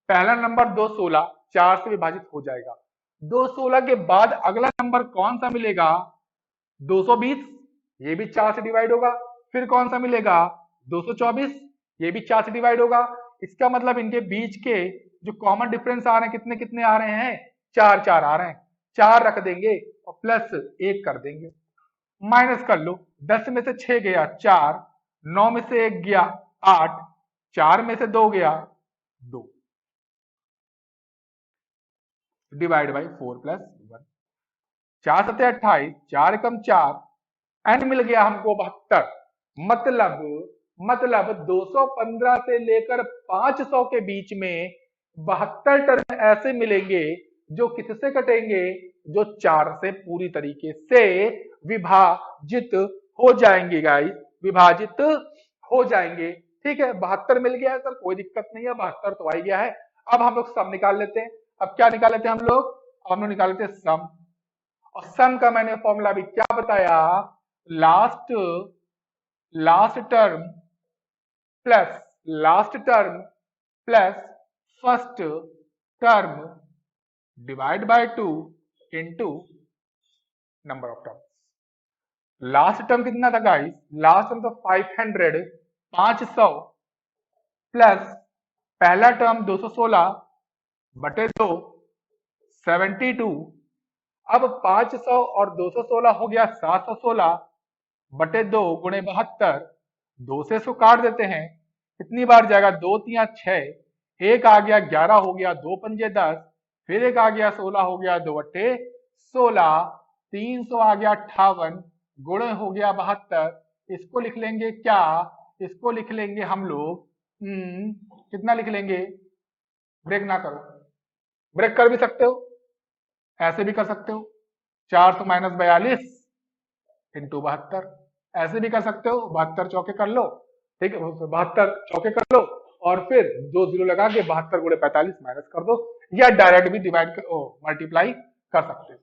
पहला नंबर 216 4 से विभाजित हो जाएगा। 216 के बाद अगला नंबर कौन सा मिलेगा? 220, ये भी 4 से डिवाइड होगा। फिर कौन सा मिलेगा? 224, ये भी 4 से डिवाइड होगा। इसका मतलब इनके बीच के जो कॉमन डिफरेंस आ रहे हैं कितने कितने आ रहे हैं? 4 4 आ रहे हैं। 4 रख देंगे और प्लस 1 कर देंगे। माइनस कर लो, 10 में से 6 गया 4, 9 में से 1 गया 8, 4 में से 2 गया 2, डिवाइड बाई 4 प्लस 1। 4 सत्ते 28, 4 कम 4, एन मिल गया हमको 72। मतलब 215 से लेकर 500 के बीच में 72 टर्म ऐसे मिलेंगे जो किससे कटेंगे? जो 4 से पूरी तरीके से विभाजित हो जाएंगे गाइस, विभाजित हो जाएंगे। ठीक है, 72 मिल गया है सर, कोई दिक्कत नहीं है, 72 तो आ ही गया है। अब हम लोग सम निकाल लेते हैं। अब क्या निकाल लेते हैं हम लोग? हम लोग निकाल लेते हैं सम। और सम का मैंने फॉर्मूला भी क्या बताया? Last term plus first term divide bye 2 into number of term. Last term कितना था गाइस? लास्ट टर्म तो 500, 500 प्लस पहला टर्म 216 बटे 2 72। अब 500 और 216 हो गया 716 बटे 2 गुणे 72। 2 से इसको काट देते हैं, कितनी बार जाएगा, 2 तिया 6, एक आ गया 11 हो गया, 2 पंजे 10, फिर एक आ गया 16 हो गया, 2 बट्टे 16, 300 आ गया 58 गुणे हो गया 72। इसको लिख लेंगे क्या, इसको लिख लेंगे हम लोग कितना लिख लेंगे, ब्रेक ना करो, ब्रेक कर भी सकते हो, ऐसे भी कर सकते हो, 400 माइनस 42 इंटू 72, ऐसे भी कर सकते हो, 72 चौके कर लो, ठीक है, 72 चौके कर लो और फिर 2 जीरो लगा के 72 गुणे 45 माइनस कर दो, या डायरेक्ट भी डिवाइड कर मल्टीप्लाई कर सकते हो,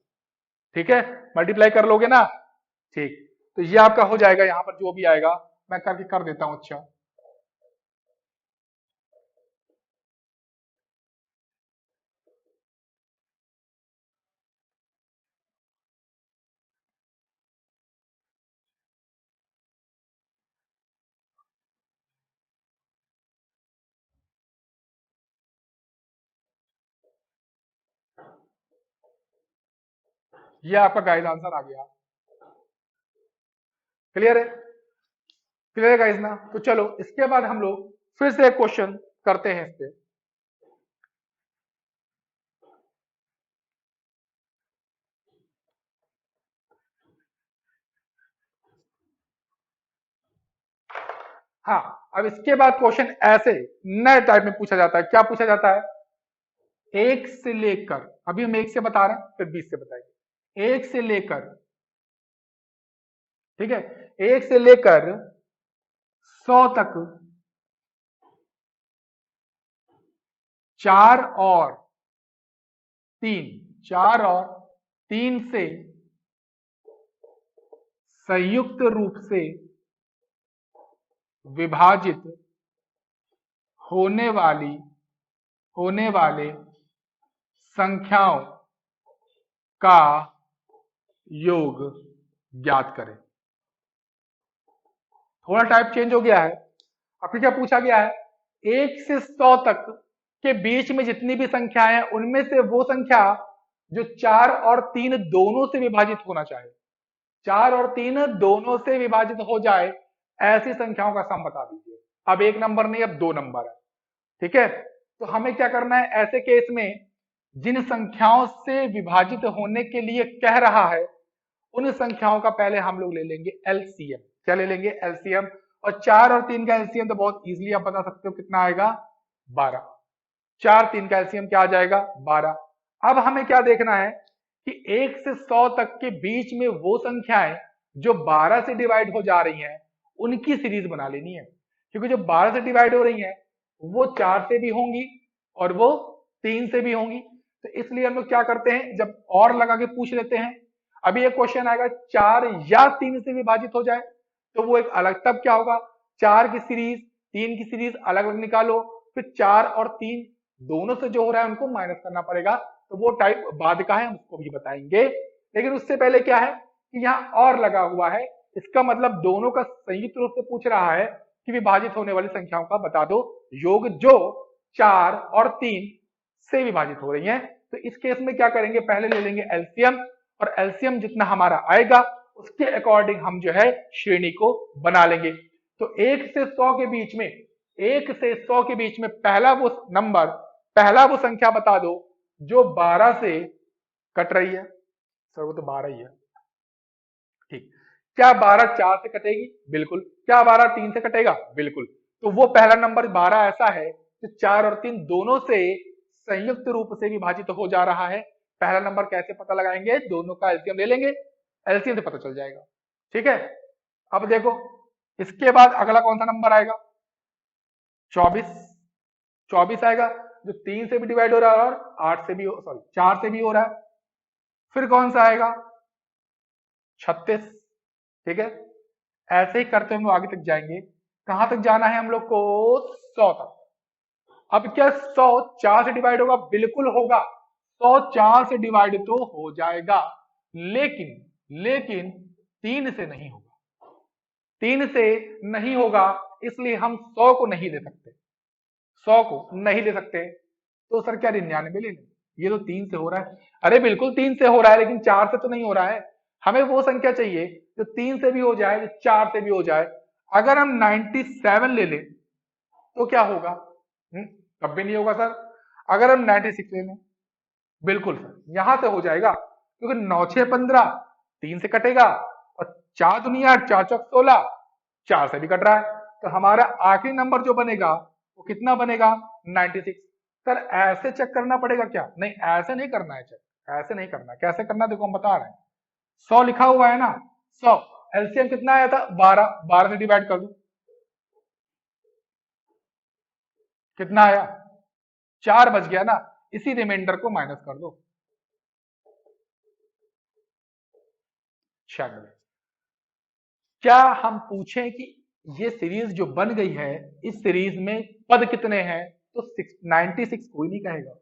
ठीक है, मल्टीप्लाई कर लोगे ना, ठीक, तो ये आपका हो जाएगा, यहां पर जो भी आएगा मैं करके कर देता हूं। अच्छा, ये आपका गाइस आंसर आ गया, क्लियर है, क्लियर है गाइस ना। तो चलो इसके बाद हम लोग फिर से एक क्वेश्चन करते हैं इस पे। हाँ, अब इसके बाद क्वेश्चन ऐसे नए टाइप में पूछा जाता है, क्या पूछा जाता है, एक से लेकर, अभी हम एक से बता रहे हैं फिर 20 से बताएंगे, एक से लेकर, ठीक है, एक से लेकर 100 तक 4 और 3, 4 और 3 से संयुक्त रूप से विभाजित होने वाली होने वाले संख्याओं का योग ज्ञात करें। थोड़ा टाइप चेंज हो गया है, आपसे क्या पूछा गया है, 1 से 100 तक के बीच में जितनी भी संख्याएं हैं उनमें से वो संख्या जो 4 और 3 दोनों से विभाजित होना चाहिए, 4 और 3 दोनों से विभाजित हो जाए, ऐसी संख्याओं का सम बता दीजिए। अब एक नंबर नहीं, अब 2 नंबर है, ठीक है, तो हमें क्या करना है ऐसे केस में, जिन संख्याओं से विभाजित होने के लिए कह रहा है उन संख्याओं का पहले हम लोग ले लेंगे एलसीएम। क्या ले लेंगे, एलसीएम। और 4 और 3 का एलसीएम तो बहुत इजीली आप बता सकते हो, कितना आएगा, 12। 4 3 का एलसीएम क्या आ जाएगा, 12। अब हमें क्या देखना है कि 1 से 100 तक के बीच में वो संख्याएं जो 12 से डिवाइड हो जा रही हैं उनकी सीरीज बना लेनी है, क्योंकि जो 12 से डिवाइड हो रही हैं वो 4 से भी होंगी और वो 3 से भी होंगी। तो इसलिए हम लोग क्या करते हैं, जब और लगा के पूछ लेते हैं, अभी एक क्वेश्चन आएगा 4 या 3 से विभाजित हो जाए तो वो एक अलग, तब क्या होगा, 4 की सीरीज 3 की सीरीज अलग अलग निकालो, फिर 4 और 3 दोनों से जो हो रहा है उनको माइनस करना पड़ेगा, तो वो टाइप बाद का है, हम उसको भी बताएंगे। लेकिन उससे पहले क्या है कि यहाँ और लगा हुआ है, इसका मतलब दोनों का संयुक्त रूप से पूछ रहा है कि विभाजित होने वाली संख्याओं का बता दो योग जो 4 और 3 से विभाजित हो रही हैं। तो इस केस में क्या करेंगे, पहले ले लेंगे एलसीएम, और एलसीएम जितना हमारा आएगा उसके अकॉर्डिंग हम जो है श्रेणी को बना लेंगे। तो 1 से 100 के बीच में, 1 से 100 के बीच में पहला वो नंबर, पहला वो संख्या बता दो जो 12 से कट रही है। सर वो तो 12 ही है, ठीक, क्या 12 4 से कटेगी, बिल्कुल, क्या 12 3 से कटेगा, बिल्कुल, तो वो पहला नंबर 12 ऐसा है जो 4 और 3 दोनों से संयुक्त रूप से विभाजित हो जा रहा है। पहला नंबर कैसे पता लगाएंगे, दोनों का एलसीएम ले लेंगे, एलसीएम से पता चल जाएगा, ठीक है। अब देखो इसके बाद अगला कौन सा नंबर आएगा, 24, 24 आएगा जो 3 से भी डिवाइड हो रहा है और 8 से भी, सॉरी 4 से भी हो रहा है। फिर कौन सा आएगा, 36, ठीक है, ऐसे ही करते हम लोग आगे तक जाएंगे, कहां तक जाना है हम लोग को, 100 तक। अब क्या 100 4 से डिवाइड होगा, बिल्कुल होगा, 100 4 से डिवाइड तो हो जाएगा, लेकिन लेकिन 3 से नहीं होगा, 3 से नहीं होगा, इसलिए हम 100 को नहीं ले सकते, 100 को नहीं ले सकते, तो सर क्या 99 ले लें? ये तो 3 से हो रहा है। अरे बिल्कुल 3 से हो रहा है, लेकिन 4 से तो नहीं हो रहा है। हमें वो संख्या चाहिए जो 3 से भी हो जाए, जो 4 से भी हो जाए। अगर हम 97 ले लें तो क्या होगा? तब भी नहीं होगा सर। अगर हम 96 ले लें, बिल्कुल सर यहां से हो जाएगा, क्योंकि 9 6 15, 3 से कटेगा, और 4 दूनी 8, 4 चौक 16, 4 से भी कट रहा है। तो हमारा आखिरी नंबर जो बनेगा वो कितना बनेगा? 96। सर ऐसे चेक करना पड़ेगा क्या? नहीं, ऐसे नहीं करना है चेक, ऐसे नहीं करना है। कैसे करना देखो हम बता रहे हैं। 100 लिखा हुआ है ना, 100 एलसीएम कितना आया था? 12, 12 से डिवाइड कर दो, कितना आया? 4 बच गया ना, इसी रिमाइंडर को माइनस कर दो, 96। क्या हम पूछें कि ये सीरीज जो बन गई है, इस सीरीज में पद कितने हैं? तो 96 कोई नहीं कहेगा।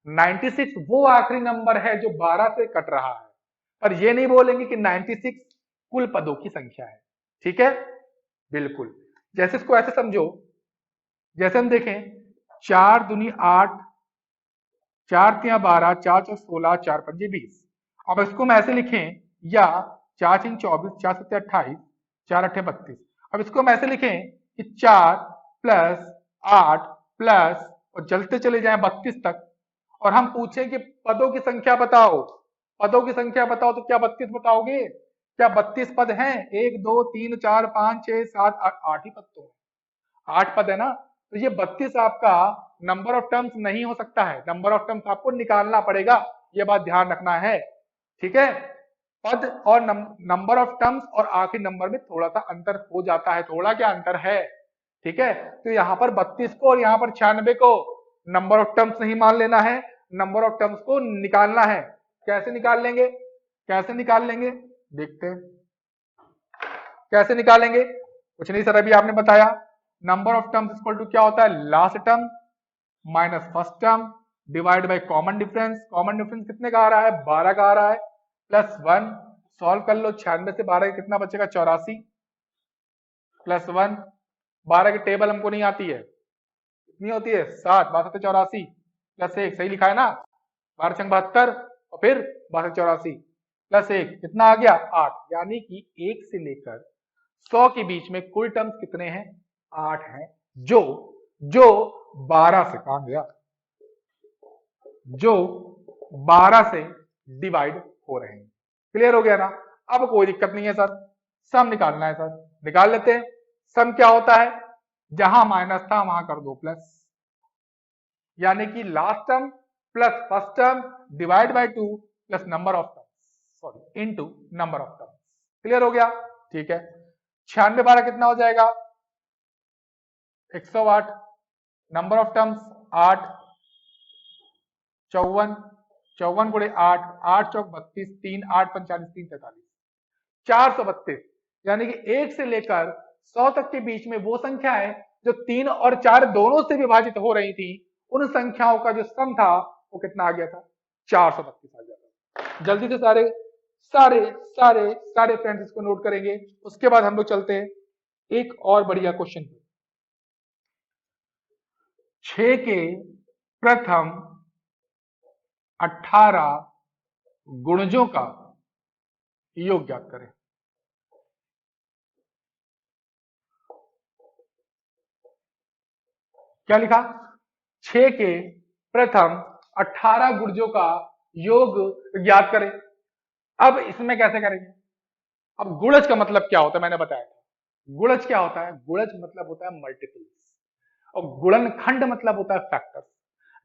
96 वो आखिरी नंबर है जो 12 से कट रहा है, पर ये नहीं बोलेंगे कि 96 कुल पदों की संख्या है। ठीक है, बिल्कुल। जैसे इसको ऐसे समझो, जैसे हम देखें 4 दूनी 8, 4 तिया 12, 4 चौक 16, 4 पंजे 20। अब इसको हम ऐसे लिखें, या 4 छीन 24, 4 सत्ते 28, 4 अट्ठे 32। अब इसको हम ऐसे लिखें कि 4 प्लस 8 प्लस, और चलते चले जाएं 32 तक, और हम पूछें कि पदों की संख्या बताओ, पदों की संख्या बताओ, तो क्या 32 बताओगे? क्या 32 पद हैं? 1 2 3 4 5 6 7 8, 8 ही पद तो है, 8 पद है ना। तो ये 32 आपका नंबर ऑफ टर्म्स नहीं हो सकता है, नंबर ऑफ टर्म्स आपको निकालना पड़ेगा, ये बात ध्यान रखना है। ठीक है, पद और नंबर ऑफ टर्म्स और आखिरी नंबर में थोड़ा सा अंतर हो जाता है, थोड़ा क्या अंतर है। ठीक है, तो यहाँ पर 32 को और यहाँ पर 96 को नंबर ऑफ टर्म्स नहीं मान लेना है, नंबर ऑफ टर्म्स को निकालना है। कैसे निकाल लेंगे? कैसे निकाल लेंगे देखते हैं, कैसे निकालेंगे? कुछ नहीं सर, अभी आपने बताया, number of terms equal to क्या होता है? Last term minus first term divide by common difference. Common difference कितने का आ रहा है? 12 का आ रहा है, प्लस 1। सॉल्व कर लो, 96 से 12 कितना बचेगा? 84, प्लस 1। 12 की टेबल हमको नहीं आती है, कितनी होती है? 7, 12 84, प्लस 1, सही लिखा है ना? 12 छंग 72, और फिर 12 84 प्लस 1 कितना आ गया? 8। यानी कि 1 से लेकर 100 के बीच में कुल टर्म्स कितने हैं? 8 हैं, जो जो 12 से कहा गया, जो 12 से डिवाइड हो रहे हैं। क्लियर हो गया ना? अब कोई दिक्कत नहीं है सर, सम निकालना है सर, निकाल लेते हैं। सम क्या होता है? जहां माइनस था वहां कर दो प्लस, यानी कि last term plus first term divide bye 2 plus number of terms, sorry into number of terms. Clear हो गया? ठीक है, 96 12 कितना हो जाएगा? 108। नंबर ऑफ टर्म्स 8, 54, 54 गुणे 8, 8 चौक 32, 3 8 45, 3 43, 432। यानी कि 1 से लेकर 100 तक के बीच में वो संख्या है जो 3 और 4 दोनों से विभाजित हो रही थी, उन संख्याओं का जो सम था वो कितना आ गया था? 432 आ गया था। जल्दी से सारे सारे सारे सारे फ्रेंड्स इसको नोट करेंगे, उसके बाद हम लोग चलते हैं एक और बढ़िया क्वेश्चन पे। 6 के प्रथम 18 गुणजों का योग ज्ञात करें। क्या लिखा? 6 के प्रथम 18 गुणजों का योग ज्ञात करें। अब इसमें कैसे करेंगे? अब गुणज का मतलब क्या होता है मैंने बताया था। गुणज क्या होता है? गुणज मतलब होता है मल्टीपल्स, और गुणनखंड मतलब होता है फैक्टर्स।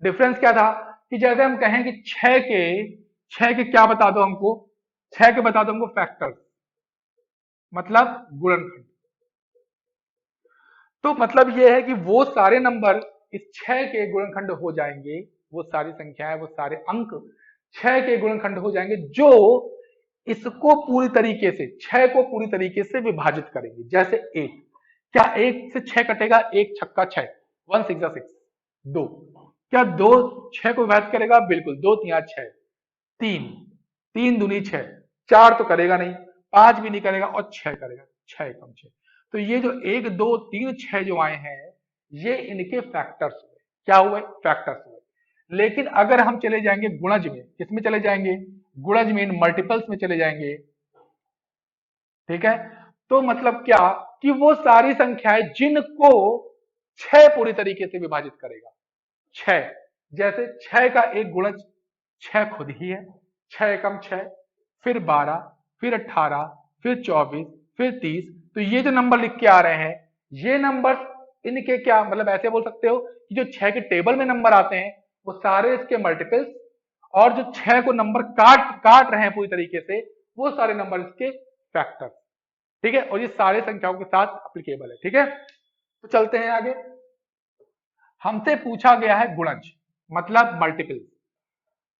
डिफरेंस क्या था कि जैसे हम कहें कि 6 के क्या बता दो हमको? 6 के बता दो हमको फैक्टर्स, मतलब गुणनखंड। तो मतलब यह है कि वो सारे नंबर इस 6 के गुणनखंड हो जाएंगे, वो सारी संख्याएं, वो सारे अंक 6 के गुणनखंड हो जाएंगे, जो इसको पूरी तरीके से 6 को पूरी तरीके से विभाजित करेंगे। जैसे 1, क्या 1 से 6 कटेगा? 1 छक्का 6, 1 6 6, 2। क्या 2 6 को विभाजित करेगा? बिल्कुल, 2 तिया 6, 3 3 दूनी 6, 4 तो करेगा नहीं, 5 भी नहीं करेगा, और 6 करेगा, 6 कम 6। तो ये जो 1 2 3 6 जो आए हैं, ये इनके फैक्टर्स हुए। क्या हुए? फैक्टर्स हुए। लेकिन अगर हम चले जाएंगे गुणज में, किसमें चले जाएंगे? गुणज में, मल्टीपल्स में चले जाएंगे, ठीक है, तो मतलब क्या कि वो सारी संख्याएं जिनको 6 पूरी तरीके से विभाजित करेगा। 6, जैसे 6 का एक गुणज 6 खुद ही है, 6 एकम 6, फिर 12, फिर 18, फिर 24, फिर 30। तो ये जो नंबर लिख के आ रहे हैं, ये नंबर इनके क्या मतलब, ऐसे बोल सकते हो कि जो 6 के टेबल में नंबर आते हैं वो सारे इसके मल्टीपल्स, और जो 6 को नंबर काट काट रहे हैं पूरी तरीके से, वो सारे नंबर इसके फैक्टर। ठीक है, और ये सारे संख्याओं के साथ एप्लीकेबल है। ठीक है, तो चलते हैं आगे। हमसे पूछा गया है गुणज मतलब मल्टीपल,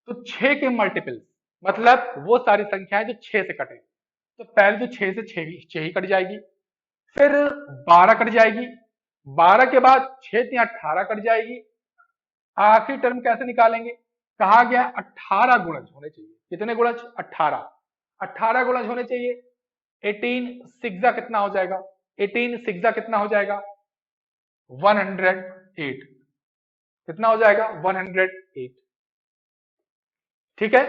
तो 6 के मल्टीपल मतलब वो सारी संख्याएं जो 6 से कटे। तो पहले तो 6 से 6 ही कट जाएगी, फिर 12 कट जाएगी, 12 के बाद 6 से 18 कट जाएगी। आखिरी टर्म कैसे निकालेंगे? कहा गया 18 गुणज होने चाहिए। कितने गुणज? 18। 18 गुणज होने चाहिए। 18 सिक्सा कितना हो जाएगा? 18 सिक्सा कितना हो जाएगा? 108। कितना हो जाएगा? 108। ठीक है,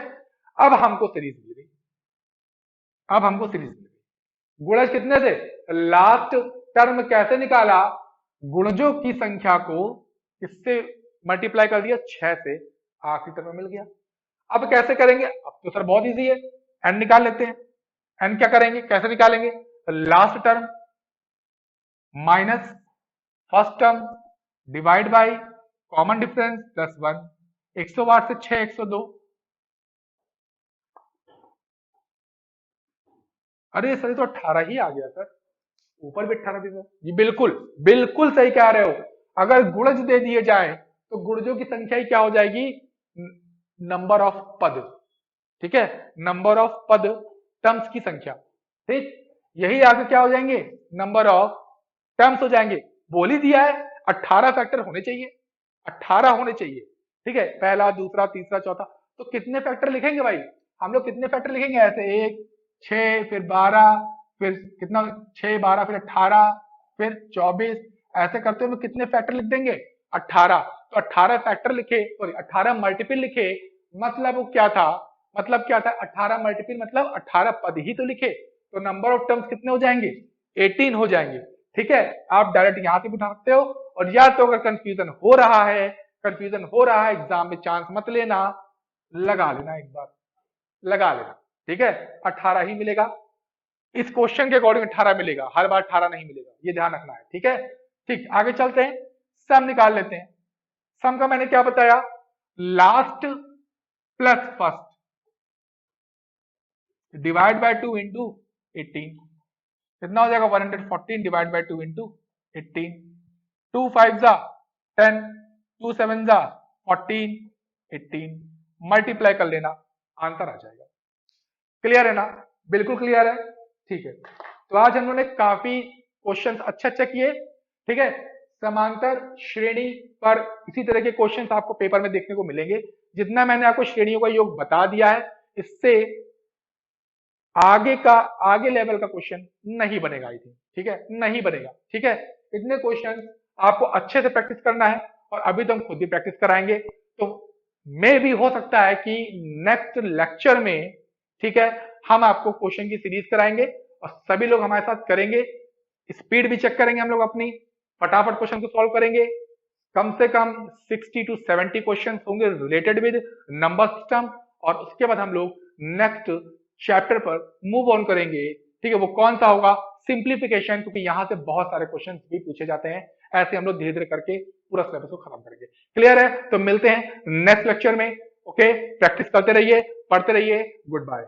अब हमको सीरीज मिल गई। अब हमको सीरीज मिल गई। गुणज कितने थे? लास्ट टर्म कैसे निकाला? गुणजों की संख्या को किससे मल्टीप्लाई कर दिया? 6 से। आखिरी टर्म मिल गया। अब कैसे करेंगे? अब तो सर बहुत इजी है, एन निकाल लेते हैं। एन क्या करेंगे, कैसे निकालेंगे? Last term minus first term divide by common difference plus 1। 108 से 6 102। अरे सर ये तो 18 ही आ गया सर, ऊपर भी 18 दे दो। जी बिल्कुल, बिल्कुल सही कह रहे हो। अगर गुणज दे दिए जाए तो गुणजों की संख्या ही क्या हो जाएगी? नंबर ऑफ पद। ठीक है, नंबर ऑफ पद, टर्म्स की संख्या। ठीक, यही आगे क्या हो जाएंगे? नंबर ऑफ टर्म्स हो जाएंगे। बोल ही दिया है 18 फैक्टर होने चाहिए, 18 होने चाहिए। ठीक है, पहला, दूसरा, तीसरा, चौथा। तो कितने फैक्टर लिखेंगे भाई? हम लोग कितने फैक्टर लिखेंगे ऐसे? 1, 6, फिर 12, फिर कितना? 6, 12, फिर 18, फिर 24। ऐसे करते हुए कितने फैक्टर लिख देंगे? 18। तो 18 फैक्टर लिखे, सॉरी 18 मल्टीपल लिखे, मतलब वो क्या था? मतलब क्या था? 18 मल्टीपल मतलब 18 पद ही तो लिखे। तो नंबर ऑफ टर्म्स कितने हो जाएंगे? 18 हो जाएंगे। ठीक है, आप डायरेक्ट यहां से भी उठा सकते हो। और या तो अगर कंफ्यूजन हो रहा है, कंफ्यूजन हो रहा है एग्जाम में, चांस मत लेना, लगा लेना एक बार, लगा लेना। ठीक है, 18 ही मिलेगा। इस क्वेश्चन के अकॉर्डिंग 18 मिलेगा, हर बार 18 नहीं मिलेगा, ये ध्यान रखना है। ठीक है, ठीक, आगे चलते हैं, सम निकाल लेते हैं। सम का मैंने क्या बताया? Last plus first divide by 2 into 18। कितना हो जाएगा? 114 डिवाइड बाय 2 इंटू 18। 2 5 जा 10, 2 7 जा 14, 18 मल्टीप्लाई कर लेना, आंसर आ जाएगा। क्लियर है ना? बिल्कुल क्लियर है। ठीक है, तो आज हम लोगों ने काफी क्वेश्चंस अच्छे अच्छे किए। ठीक है, समांतर श्रेणी पर इसी तरह के क्वेश्चंस आपको पेपर में देखने को मिलेंगे। जितना मैंने आपको श्रेणियों का योग बता दिया है, इससे आगे का, आगे लेवल का क्वेश्चन नहीं बनेगा आई थिंक। ठीक है, नहीं बनेगा। ठीक है, इतने क्वेश्चन आपको अच्छे से प्रैक्टिस करना है, और अभी तो हम खुद ही प्रैक्टिस कराएंगे। तो मे भी हो सकता है कि नेक्स्ट लेक्चर में, ठीक है, हम आपको क्वेश्चन की सीरीज कराएंगे और सभी लोग हमारे साथ करेंगे। स्पीड भी चेक करेंगे हम लोग अपनी, फटाफट क्वेश्चन को सॉल्व करेंगे। कम से कम 60 to 70 क्वेश्चन होंगे रिलेटेड विद नंबर सिस्टम, और उसके बाद हम लोग नेक्स्ट चैप्टर पर मूव ऑन करेंगे। ठीक है, वो कौन सा होगा? सिंप्लीफिकेशन, क्योंकि यहां से बहुत सारे क्वेश्चन भी पूछे जाते हैं। ऐसे हम लोग धीरे धीरे करके पूरा सिलेबस को खत्म करेंगे। क्लियर है? तो मिलते हैं नेक्स्ट लेक्चर में। ओके, प्रैक्टिस करते रहिए, पढ़ते रहिए। Good bye.